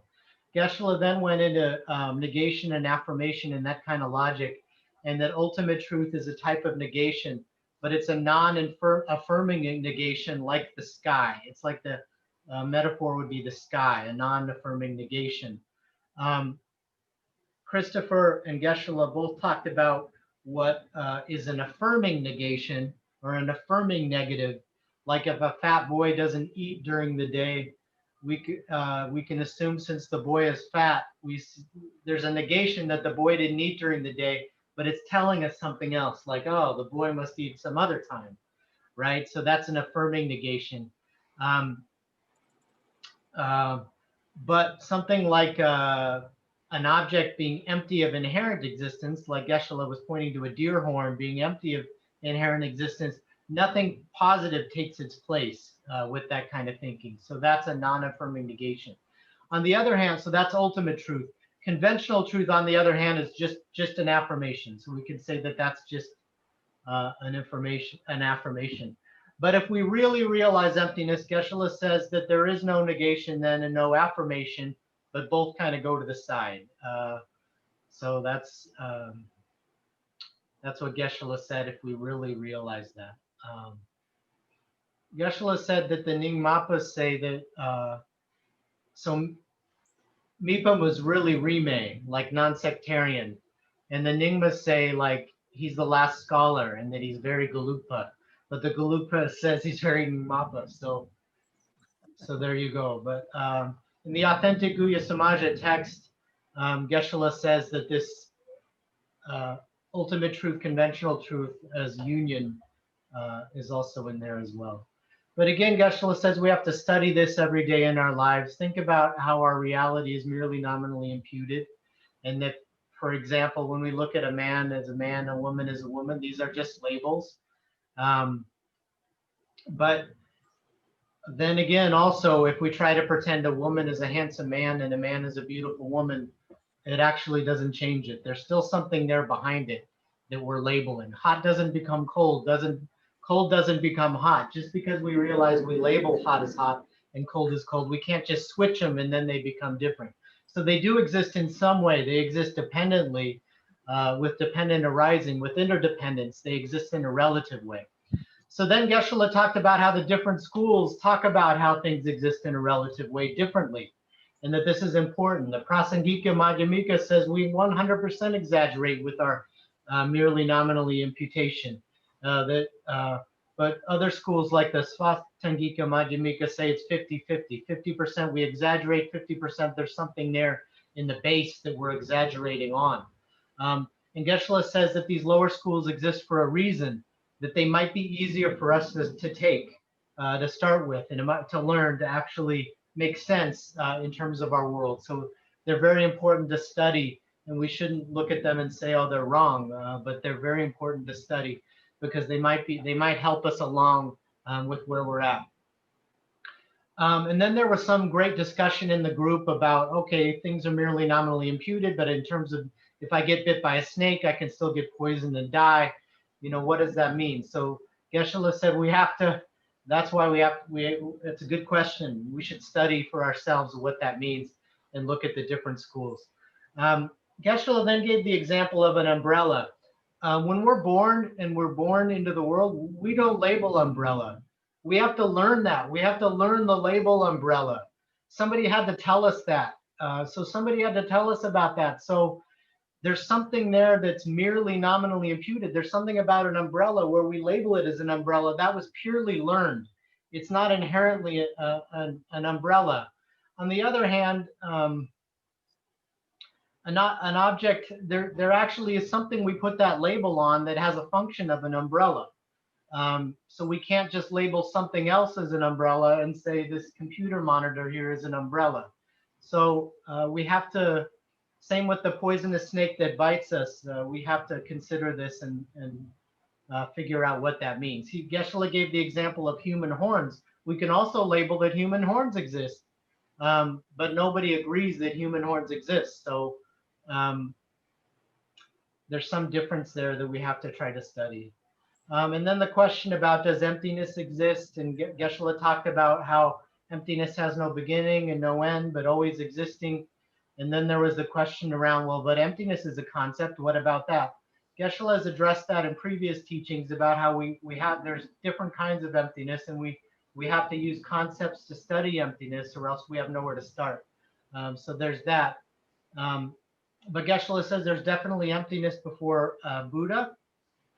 Geshe then went into negation and affirmation and that kind of logic, and that ultimate truth is a type of negation, but it's a non-affirming negation like the sky. It's like the metaphor would be the sky, a non-affirming negation. Christopher and Geshe both talked about what is an affirming negation or an affirming negative. Like if a fat boy doesn't eat during the day, we can assume since the boy is fat, there's a negation that the boy didn't eat during the day, but it's telling us something else, like, oh, the boy must eat some other time, right? So that's an affirming negation. But something like an object being empty of inherent existence, like Geshe was pointing to a deer horn being empty of inherent existence, nothing positive takes its place with that kind of thinking. So that's a non-affirming negation. On the other hand, so that's ultimate truth. Conventional truth, on the other hand, is just an affirmation. So we can say that that's just an affirmation. But if we really realize emptiness, Geshe says that there is no negation then and no affirmation, but both kind of go to the side. So that's what Geshe said if we really realize that. Geshe said that the Nyingmapas say that, so Mipa was really Rime, like non-sectarian. And the Nyingmas say like he's the last scholar and that he's very Gelugpa. But the Gelugpa says he's very Nyingmapa. So there you go. But in the authentic Guhya Samaja text, Geshe says that this ultimate truth, conventional truth as union is also in there as well. But again, Geshe says we have to study this every day in our lives. Think about how our reality is merely nominally imputed. And that, for example, when we look at a man as a man, a woman as a woman, these are just labels. But then again, also, if we try to pretend a woman is a handsome man and a man is a beautiful woman, it actually doesn't change it. There's still something there behind it that we're labeling. Hot doesn't become cold, cold doesn't become hot. Just because we realize we label hot as hot and cold as cold, we can't just switch them and then they become different. So they do exist in some way. They exist dependently, with dependent arising, with interdependence. They exist in a relative way. So then Geshe talked about how the different schools talk about how things exist in a relative way differently, and that this is important. The Prasangika Madhyamika says we 100% exaggerate with our merely nominally imputation. But other schools like the Swastangika Madhyamika say it's 50-50. 50% we exaggerate, 50% there's something there in the base that we're exaggerating on. And Geshe says that these lower schools exist for a reason, that they might be easier for us to take, to start with, and to learn, to actually make sense in terms of our world. So they're very important to study, and we shouldn't look at them and say, oh, they're wrong, but they're very important to study because they might help us along with where we're at. And then there was some great discussion in the group about, okay, things are merely nominally imputed, but in terms of if I get bit by a snake, I can still get poisoned and die. You know, what does that mean? So Geshe said we have to, that's why it's a good question. We should study for ourselves what that means and look at the different schools. Geshe then gave the example of an umbrella. When we're born into the world, we don't label umbrella. We have to learn that. We have to learn the label umbrella. Somebody had to tell us that. So somebody had to tell us about that. So there's something there that's merely nominally imputed. There's something about an umbrella where we label it as an umbrella. That was purely learned. It's not inherently an umbrella. On the other hand, an object, there actually is something we put that label on that has a function of an umbrella. So we can't just label something else as an umbrella and say this computer monitor here is an umbrella. So we have to, same with the poisonous snake that bites us, we have to consider this and figure out what that means. Geshe gave the example of human horns. We can also label that human horns exist, but nobody agrees that human horns exist. So there's some difference there that we have to try to study. And then the question about does emptiness exist? And Geshe talked about how emptiness has no beginning and no end, but always existing. And then there was the question around, well, but emptiness is a concept. What about that? Geshe has addressed that in previous teachings about how there's different kinds of emptiness, and we have to use concepts to study emptiness, or else we have nowhere to start. So there's that. But Geshe says there's definitely emptiness before Buddha,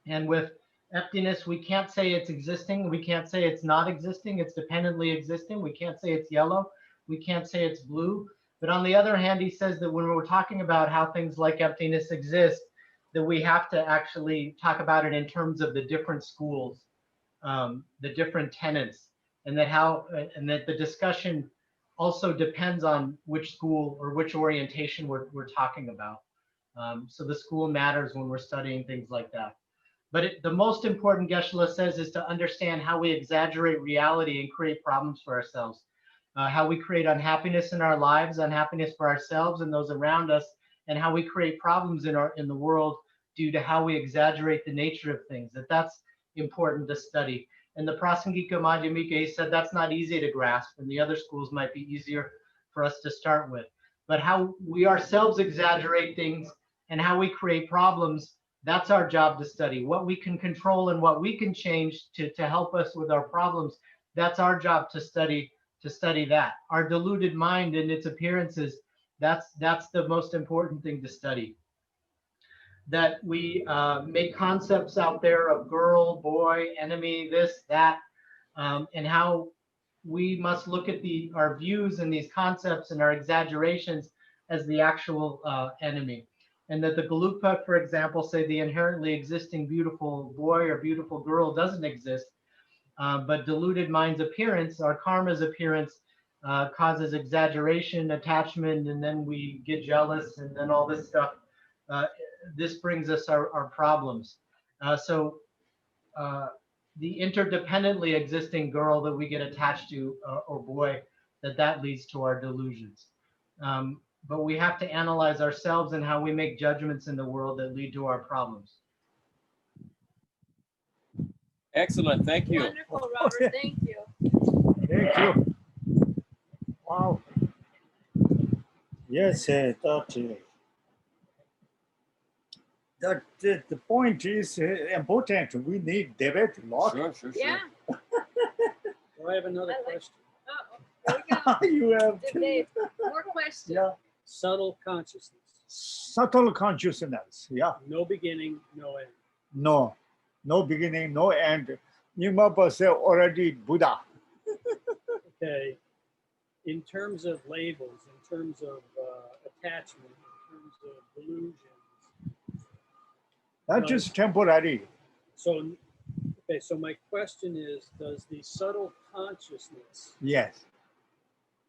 and with emptiness, we can't say it's existing. We can't say it's not existing. It's dependently existing. We can't say it's yellow. We can't say it's blue. But on the other hand, he says that when we're talking about how things like emptiness exist, that we have to actually talk about it in terms of the different schools, the different tenets, and that the discussion also depends on which school or which orientation we're talking about. So the school matters when we're studying things like that. But the most important, Geshe says, is to understand how we exaggerate reality and create problems for ourselves. How we create unhappiness in our lives, unhappiness for ourselves and those around us, and how we create problems in the world due to how we exaggerate the nature of things. That's important to study. And the Prasangika Madhyamika, he said that's not easy to grasp, and the other schools might be easier for us to start with. But how we ourselves exaggerate things and how we create problems, that's our job to study. What we can control and what we can change to help us with our problems, that's our job to study that. Our deluded mind and its appearances, that's the most important thing to study. That we make concepts out there of girl, boy, enemy, this, that, and how we must look at our views and these concepts and our exaggerations as the actual enemy. And that the Gelugpa, for example, say the inherently existing beautiful boy or beautiful girl doesn't exist, but deluded mind's appearance, our karma's appearance, causes exaggeration, attachment, and then we get jealous, and then all this stuff. This brings us our problems. So the interdependently existing girl that we get attached to, or boy, that leads to our delusions. But we have to analyze ourselves and how we make judgments in the world that lead to our problems. Excellent. Thank you. Wonderful, Robert. Thank you. Thank you. Wow. Yes, the point is important. We need debate a lot. Sure. Yeah. I have another I like- question. Oh, here we go. You have Dave, more questions. yeah, Subtle consciousness. subtle consciousness. Yeah, No beginning, no end. no beginning, no end. Nimapa said already Buddha. Okay. In terms of labels, in terms of attachment, in terms of delusions. That is temporary. So, okay, so my question is, does the subtle consciousness Yes.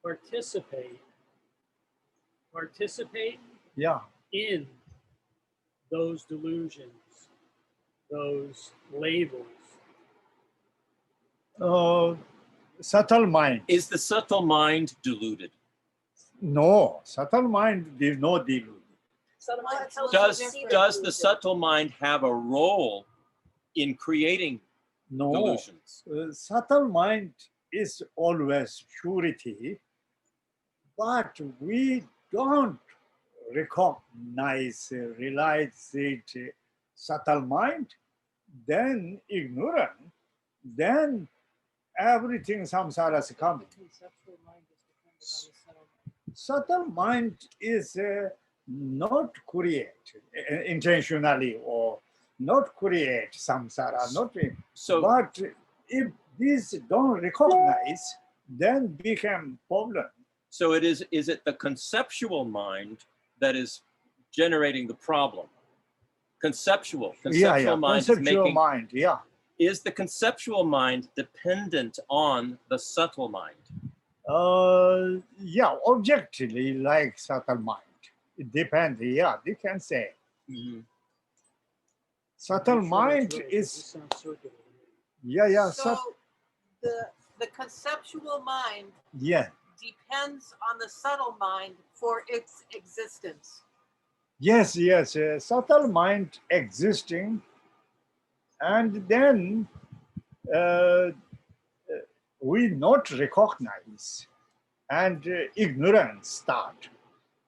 participate Yeah. in those delusions, those labels? Subtle mind. Is the subtle mind deluded? No, subtle mind is no delusion. Subtle mind Well, tells Does you to see the does the delusion. subtle mind have a role in creating No. delusions? Subtle mind is always purity, but we don't recognize, realize it, subtle mind, then ignorant, then everything samsara is coming. Subtle mind is not create intentionally or not create samsara, not. So But if these don't recognize, then become problem. so is it the conceptual mind that is generating the problem? Conceptual mind is Conceptual making. mind, yeah. Is the conceptual mind dependent on the subtle mind? Yeah, objectively like subtle mind. It depends, yeah, they can say. Subtle I'm sure mind that's right. is, This sounds circular to me. yeah, So the conceptual mind yeah. depends on the subtle mind for its existence. Yes, subtle mind existing And then we not recognize and ignorance start.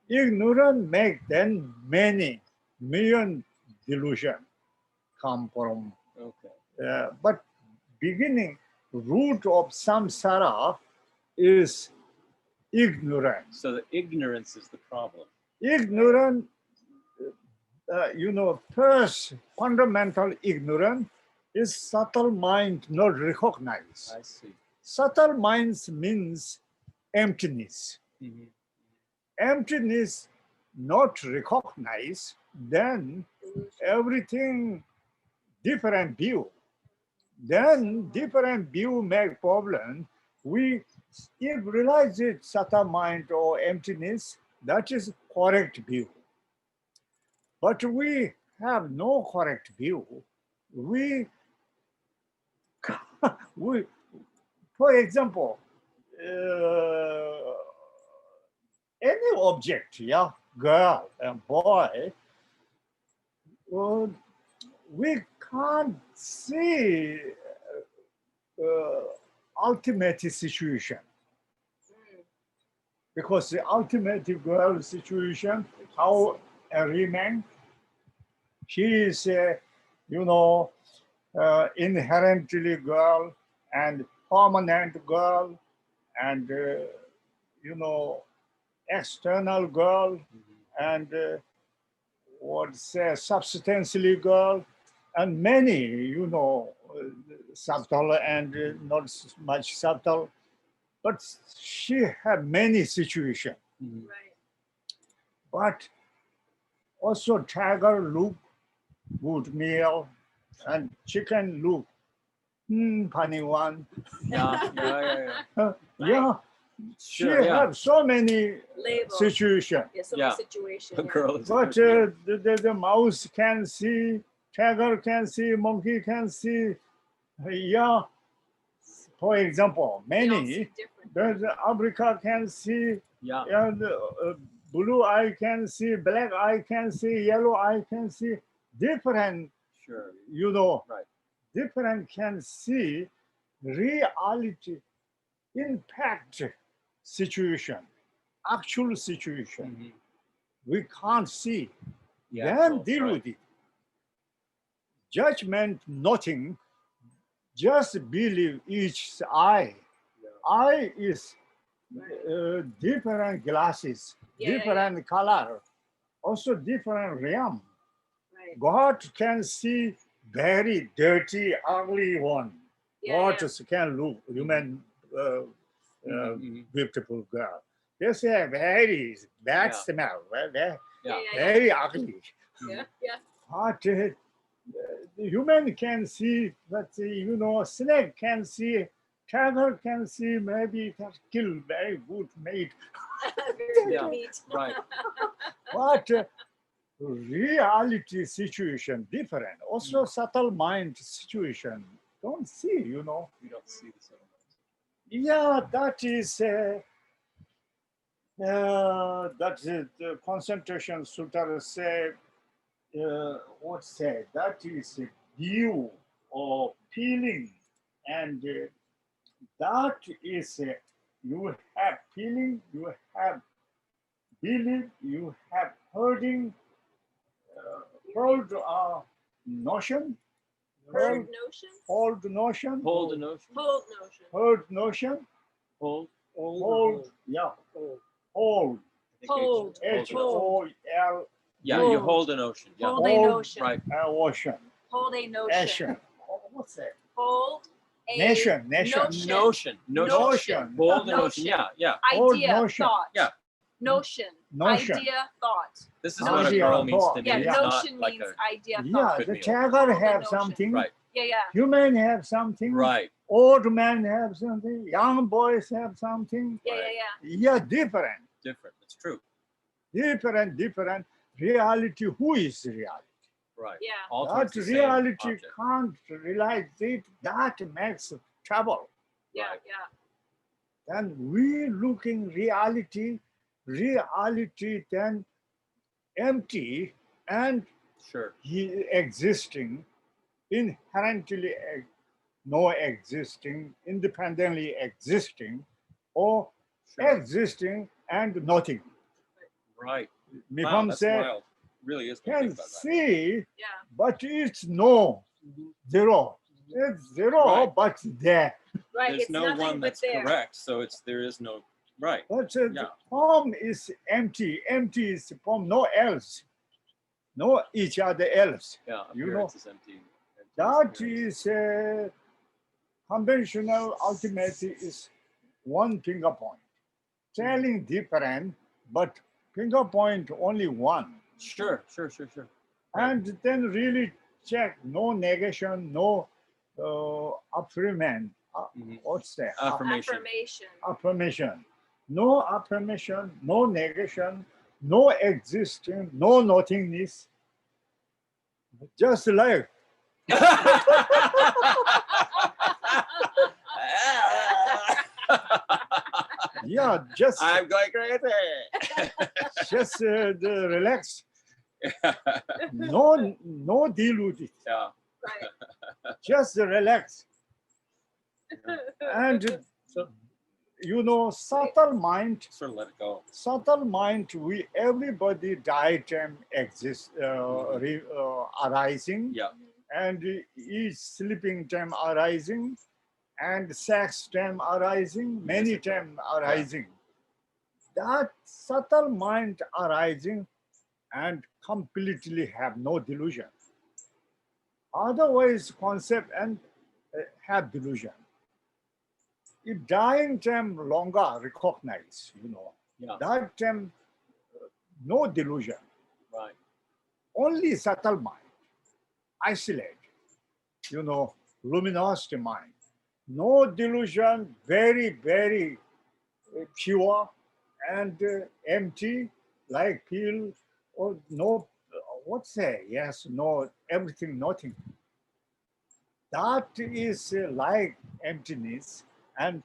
Ignorance make then many million delusion come from. Okay. But beginning root of samsara is ignorance. So the ignorance is the problem. Ignorance, first fundamental ignorance is subtle mind not recognized. I see. Subtle minds means emptiness. Mhm. Emptiness not recognized, then everything different view. Then different view make problem. We if realize it subtle mind or emptiness, that is correct view. But we have no correct view. We, we for example, any object, yeah, girl and boy, we can't see ultimate situation because the ultimate girl situation, how a remain, she is, inherently girl and permanent girl and, external girl and substantially girl and many, subtle and not much subtle, but she had many situations. Mhm. Right. But also tiger look good meal and chicken look funny one. Yeah. Yeah, she Sure, yeah. have so many Label. situations. Yeah, so Yeah. many situations. A girl is. But the mouse can see, tiger can see, monkey can see. Yeah, for example, many. The Africa can see, Yeah. blue eye can see, black eye can see, yellow eye can see. Different, Sure. Right. different can see reality, impact situation, actual situation. Mhm. We can't see. Yeah. Then well, deal right. with it. Judgment, nothing. Just believe each eye. Eye is different glasses, different color, also different realm. Right. God can see very dirty, ugly one. Yeah, God can look human, Mhm. beautiful girl. They say very bad Yeah. smell, Yeah. very ugly. Yeah. Yeah. But the human can see, but snake can see, tiger can see, maybe it has killed very good mate. Very Yeah. good meat. Right. But reality situation different. Also subtle mind situation. Don't see, You don't see the same. Yeah, that is the concentration sutra say what say that is a view or feeling and that is you have feeling, you have belief, you have hearding, hold notion, Heard notion? hold notion, Hold a notion. Hold notion. heard notion, Hold. hold, yeah, hold, Hold. H-O-L, Yeah. You Hold. hold a notion. Yeah. Hold a Hold. notion. Right. ocean, Hold a notion. action. What's that? Hold a Nation. Notion. Notion. Hold a notion. Yeah. Yeah. Hold Idea, notion. thought. Yeah. Notion. Notion. Idea, thought. This is what a Idea, girl means to thought. me. Yeah, It's notion not like means a idea, Yeah, thought. Good the meal. tiger Hold a have notion. something. right. Yeah. Human have something. Right. Old man have something. Young boys have something. Yeah. Yeah, different. Different. It's true. Different. Reality, who is reality? Right. Yeah. All That towards the same reality object. can't realize it. That makes trouble. Yeah. Right. Then we looking reality then empty and Sure. he existing inherently no existing, independently existing, or Sure. existing and nothing. Right. Wow, Become that's say wild. Really is when you can think about that. see, Yeah. but it's no Mhm. zero. It's zero, Right. but there. Right. There's It's no nothing one but that's there. correct, so there is no right. But Yeah. the form is empty. Empty is form, no else, no each other else. Yeah, You appearance know, is empty. that appearance. is conventional ultimate is one finger point. Telling different, but finger point only one. Sure. Right. And then really check no negation, no affirmation. Mhm. What's that? Affirmation. Affirmation. Affirmation. No affirmation, no negation, no existing, no nothingness. Just like yeah, just I'm going crazy. the relax. No deal with it. Yeah. Right. Just relax. And So you know, subtle mind, Sort of let it go. we everybody diagram exists arising, Yeah. and each sleeping time arising, and sex time arising, many time arising. That subtle mind arising and completely have no delusion. Otherwise, concept and have delusion. If dying time longer recognize, you know, Yeah. that time no delusion, Right. only subtle mind, isolate, you know, luminosity mind, no delusion, very, very pure and empty, like pill, or no, what say, yes, no, everything, nothing. That is like emptiness and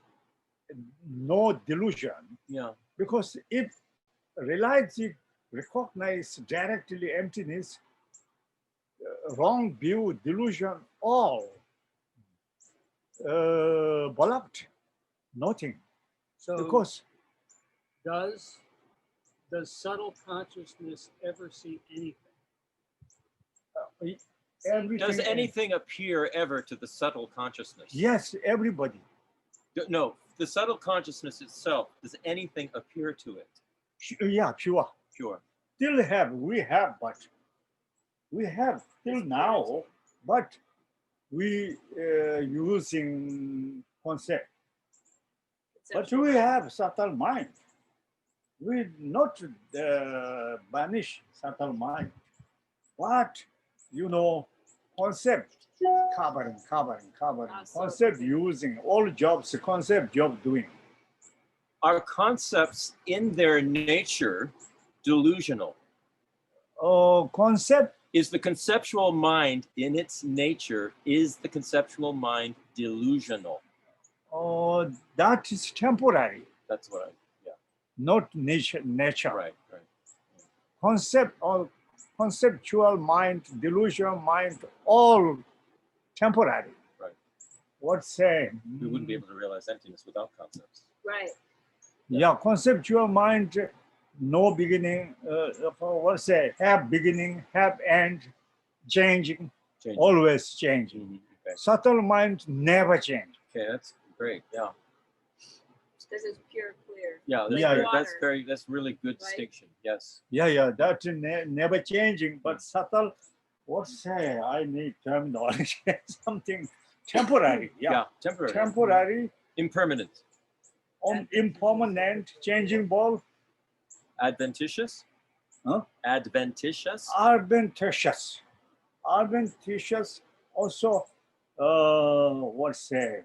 no delusion. Yeah. Because if realize it, recognize directly emptiness, wrong view, delusion, all blocked, nothing. so Because does subtle consciousness ever see anything? everything. Does anything appear ever to the subtle consciousness? Yes, everybody. No, the subtle consciousness itself, does anything appear to it? Yeah, pure. Pure. Still have, we have till now, but we using concept. But we have subtle mind. We not banish subtle mind. But you know, concept covering. Concept using all jobs, concept job doing. Are concepts in their nature delusional? Concept, Is the conceptual mind in its nature, is the conceptual mind delusional? that is temporary, That's what not nature. right. Concept or conceptual mind, delusional mind, all temporary. Right. What say? We wouldn't be able to realize emptiness without concepts. Right. Yeah, conceptual mind, no beginning. What say? Have beginning, have end, changing, Change. always changing. Mhm. Okay. Subtle mind never change. Okay, that's great. Yeah. This is pure clear. Yeah, that's, Yeah, water. that's really good Right. distinction. Yes. Yeah, that never changing, but subtle. What say? I need terminology. Something temporary. Yeah, Temporary. temporary, Impermanent. impermanent, changing ball, Adventitious? Huh? Adventitious? adventitious. Adventitious also, what say?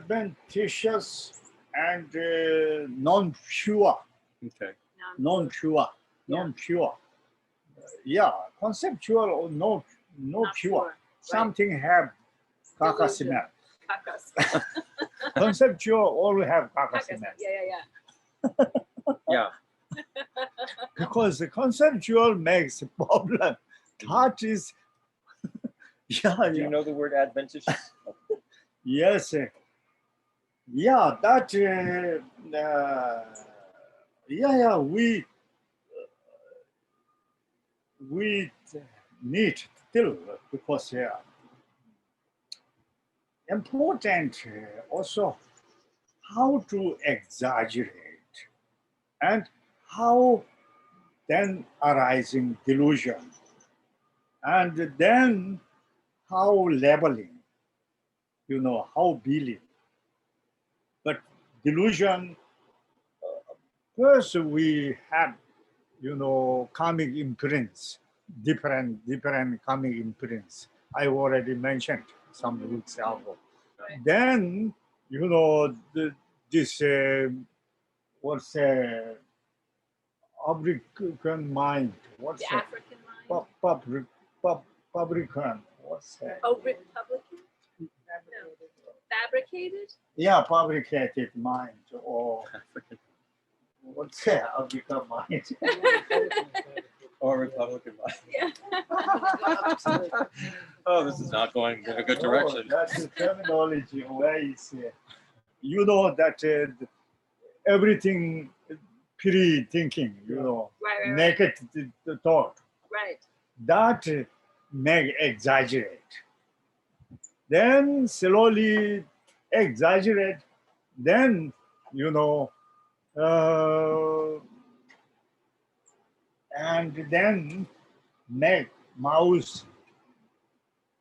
Adventitious and non-pure, Okay. non-pure, Yeah. non-pure. Yeah, conceptual or no Not pure. Right. Something have caca Delusion. smell. Kakas. Conceptual all have caca Kakas. smell. Yeah. Yeah. because the conceptual makes a problem. That is, yeah, Do you yeah. know the word adventitious? Yes, yeah, that, yeah, we need still because important also how to exaggerate and how then arising delusion and then how labeling, how belief. But delusion, first we have, coming imprints, different coming imprints. I already mentioned some weeks ago. Right. Then, this, what's African mind, what's The African mind. Publican, what's Oh, Republican. No. Fabricated. yeah, fabricated mind, or what's African mind? Or Republican mind? Yeah. Oh, this is not going in a good No, direction. that's the terminology where it's, you know that everything pre-thinking, Right. naked thought, Right. that make exaggerate. Then slowly exaggerate, then, and then make mouse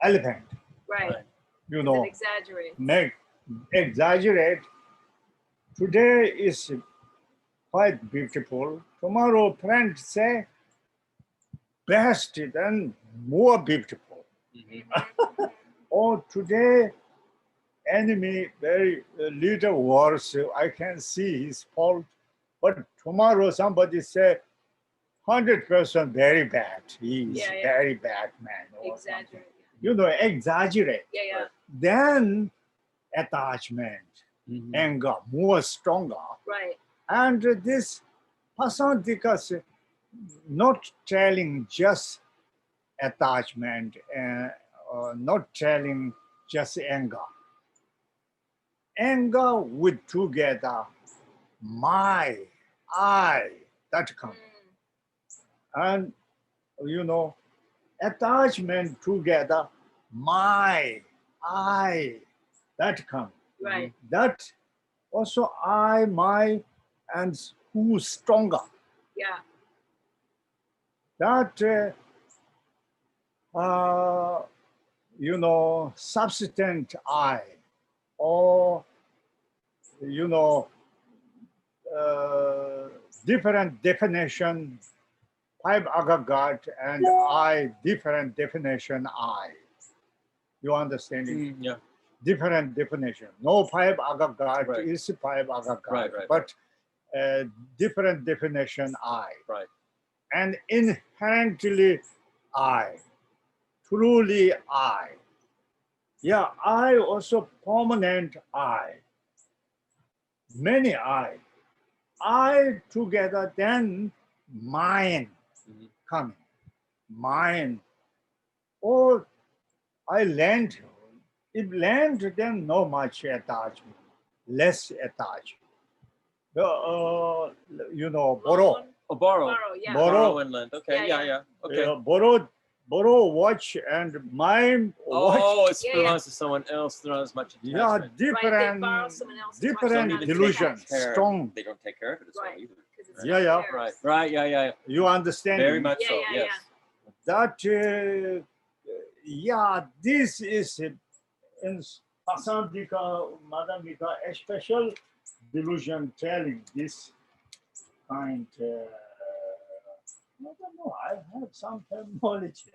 elephant, Right. Right. Then exaggerate. make exaggerate. Today is quite beautiful. Tomorrow, friends say, best, then more beautiful. Mhm. Or today, enemy very little worse. I can see his fault. But tomorrow, somebody say, 100% very bad. He's Yeah. very bad man. Or something. Exaggerate. Exaggerate. Yeah. Then attachment, Mhm. anger, more stronger. Right. And this Pasantikas not telling just attachment, not telling just anger. Anger with together, my, I, that come. And, attachment together, my, I, that come. Right. That also I, my, and who's stronger. Yeah. That, substitute I, or, different definition, five aggregate, and I, different definition I. You understand it? Mm, yeah. Different definition. No five aggregate Right. is five aggregate, Right. but different definition I. Right. And inherently I, truly I. Yeah, I also permanent I. Many I together, then mine Mhm. coming. Mine. Or I lend. If lend, then no much attachment, less attached. Borrow. Loan. Oh, borrow. Borrow. Yeah. Borrow. Borrow and lend. Okay. Yeah. Yeah. Okay. Borrow watch and mine watch. Oh, it Yeah, belongs to someone else. They're not as much Yeah, attachment. different, borrow someone else's watch, different not delusion, attached. strong. They don't take care of it as well Right. either. 'Cause it's Yeah, not yeah. theirs. Right. Yeah. You understand? Very much Yeah, so. yeah, Yes. That, this is in Asandika, Madhamika, a special delusion telling this kind. I don't know. I have some terminology.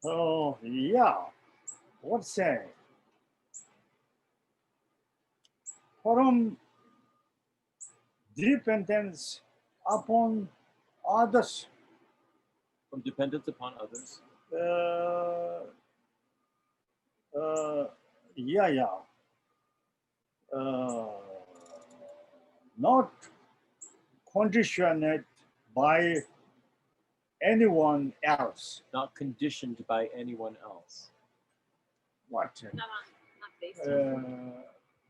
Oh, yeah. What's that? From dependence upon others. From dependence upon others. Uh, not conditioned by anyone else. Not conditioned by anyone else. What? Not based on.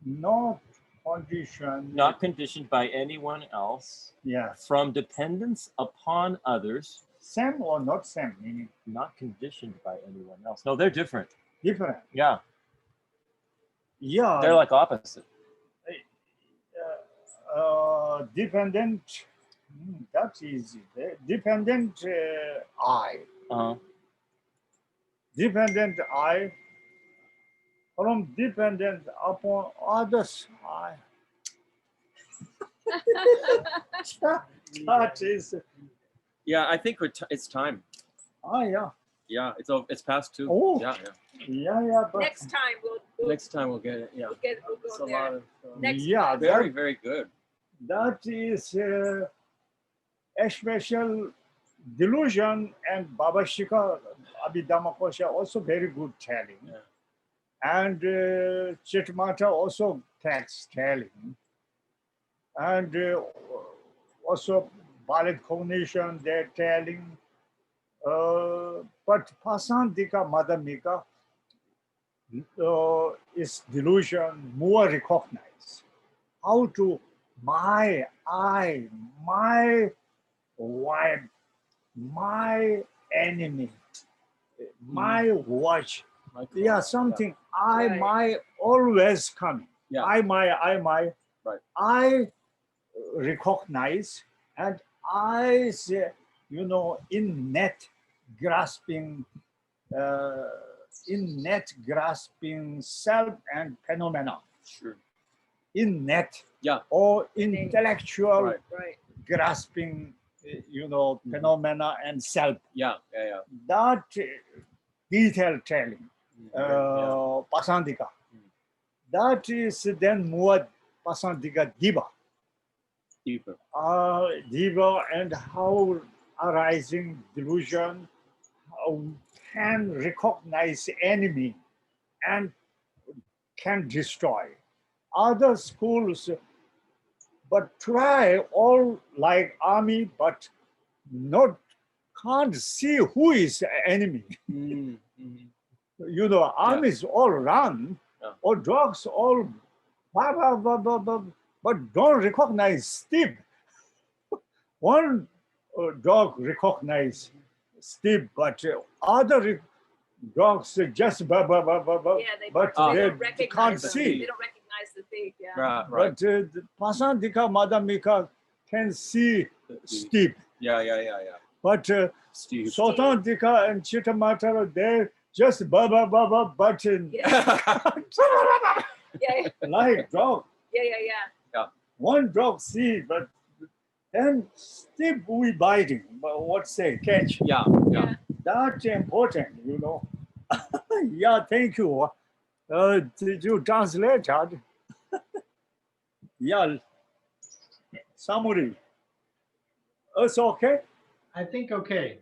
Not conditioned. Not conditioned by anyone else. Yeah. From dependence upon others. Same or not same meaning? Not conditioned by anyone else. No, they're different. Different. Yeah, Yeah. they're like opposite. Dependent. That's easy. Dependent I. Uh-huh. Dependent I. From dependent upon others I. That is. Yeah, I think it's time. Yeah. Yeah, it's past 2. Oh. Yeah. Yeah. But Next time we'll Next time we'll get it. Yeah. we'll It's go a there. lot of Next yeah, very, very good. that is a special delusion, and Baba Shika Abhidhammakosha also very good telling. Yeah. And Chitmata also telling. And also Bharat cognition they're telling. But Pasandika Madhamika is delusion more recognized. How to my eye, my wife, my enemy, my watch. Yeah, something I, Right. my always coming. Yeah. I, my. Right. I recognize, and I say, in net grasping self and phenomena, Sure. in net, Yeah. or intellectual Right. Right. grasping, phenomena and self. Yeah. That detail telling, Yeah. Pasandika. That is then more Pasandika Diva. Deeper. Diva, and how arising delusion can recognize enemy and can destroy. Other schools, but try all like army, but can't see who is enemy. Mm-hmm. Armies all run, Yeah. or dogs all, but don't recognize Steve. One dog recognize Steve, but other dogs just Yeah, they but don't they recognize can't them. see. They don't recognize the thief. Yeah. Right. But Pasandika Madhamika can see Steve. Yeah. But Steve. Sotandika and Chittamata, they just but Yeah. like dog. Yeah. One dog see, but then Steve we biting. But what say catch? Yeah. That's important, Yeah, thank you. Did you translate that? Yeah. Summary. It's okay? I think okay.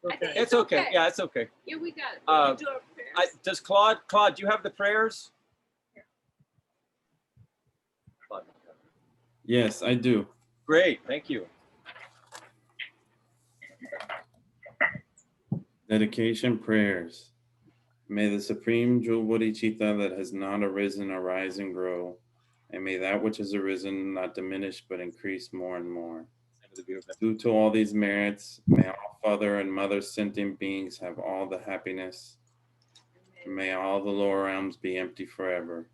I think It's okay. okay. Yeah, it's okay. Yeah, we got it. Uh, We can do our prayers. Does Claude, do you have the prayers? Claude. Yes, I do. Great, thank you. Dedication prayers. May the supreme jewel bodhicitta that has not arisen arise and grow, and may that which has arisen not diminish but increase more and more. Due to all these merits, may all father and mother sentient beings have all the happiness. And may all the lower realms be empty forever.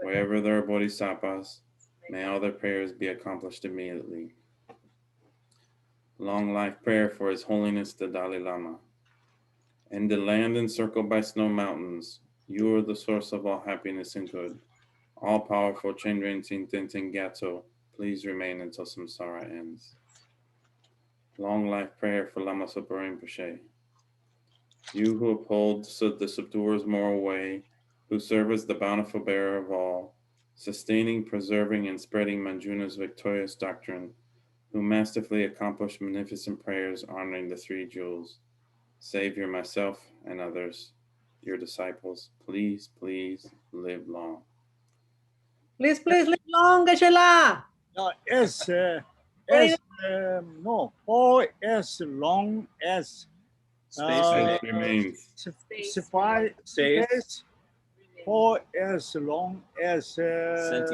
Wherever there are bodhisattvas, may all their prayers be accomplished immediately. Long life prayer for His Holiness the Dalai Lama. In the land encircled by snow mountains, you are the source of all happiness and good. All powerful Chandran Tenten Gato, please remain until samsara ends. Long life prayer for Lama Soepa Rinpoche. You who uphold the subduer's moral way, who serve as the bountiful bearer of all, sustaining, preserving, and spreading Manjuna's victorious doctrine, who masterfully accomplish magnificent prayers honoring the three jewels. Savior, myself, and others, your disciples, please live long. Please live long, Geshe-la. Yes, as no, for as long as Space Uh, remains. remains. space, Space. for as long as Sentient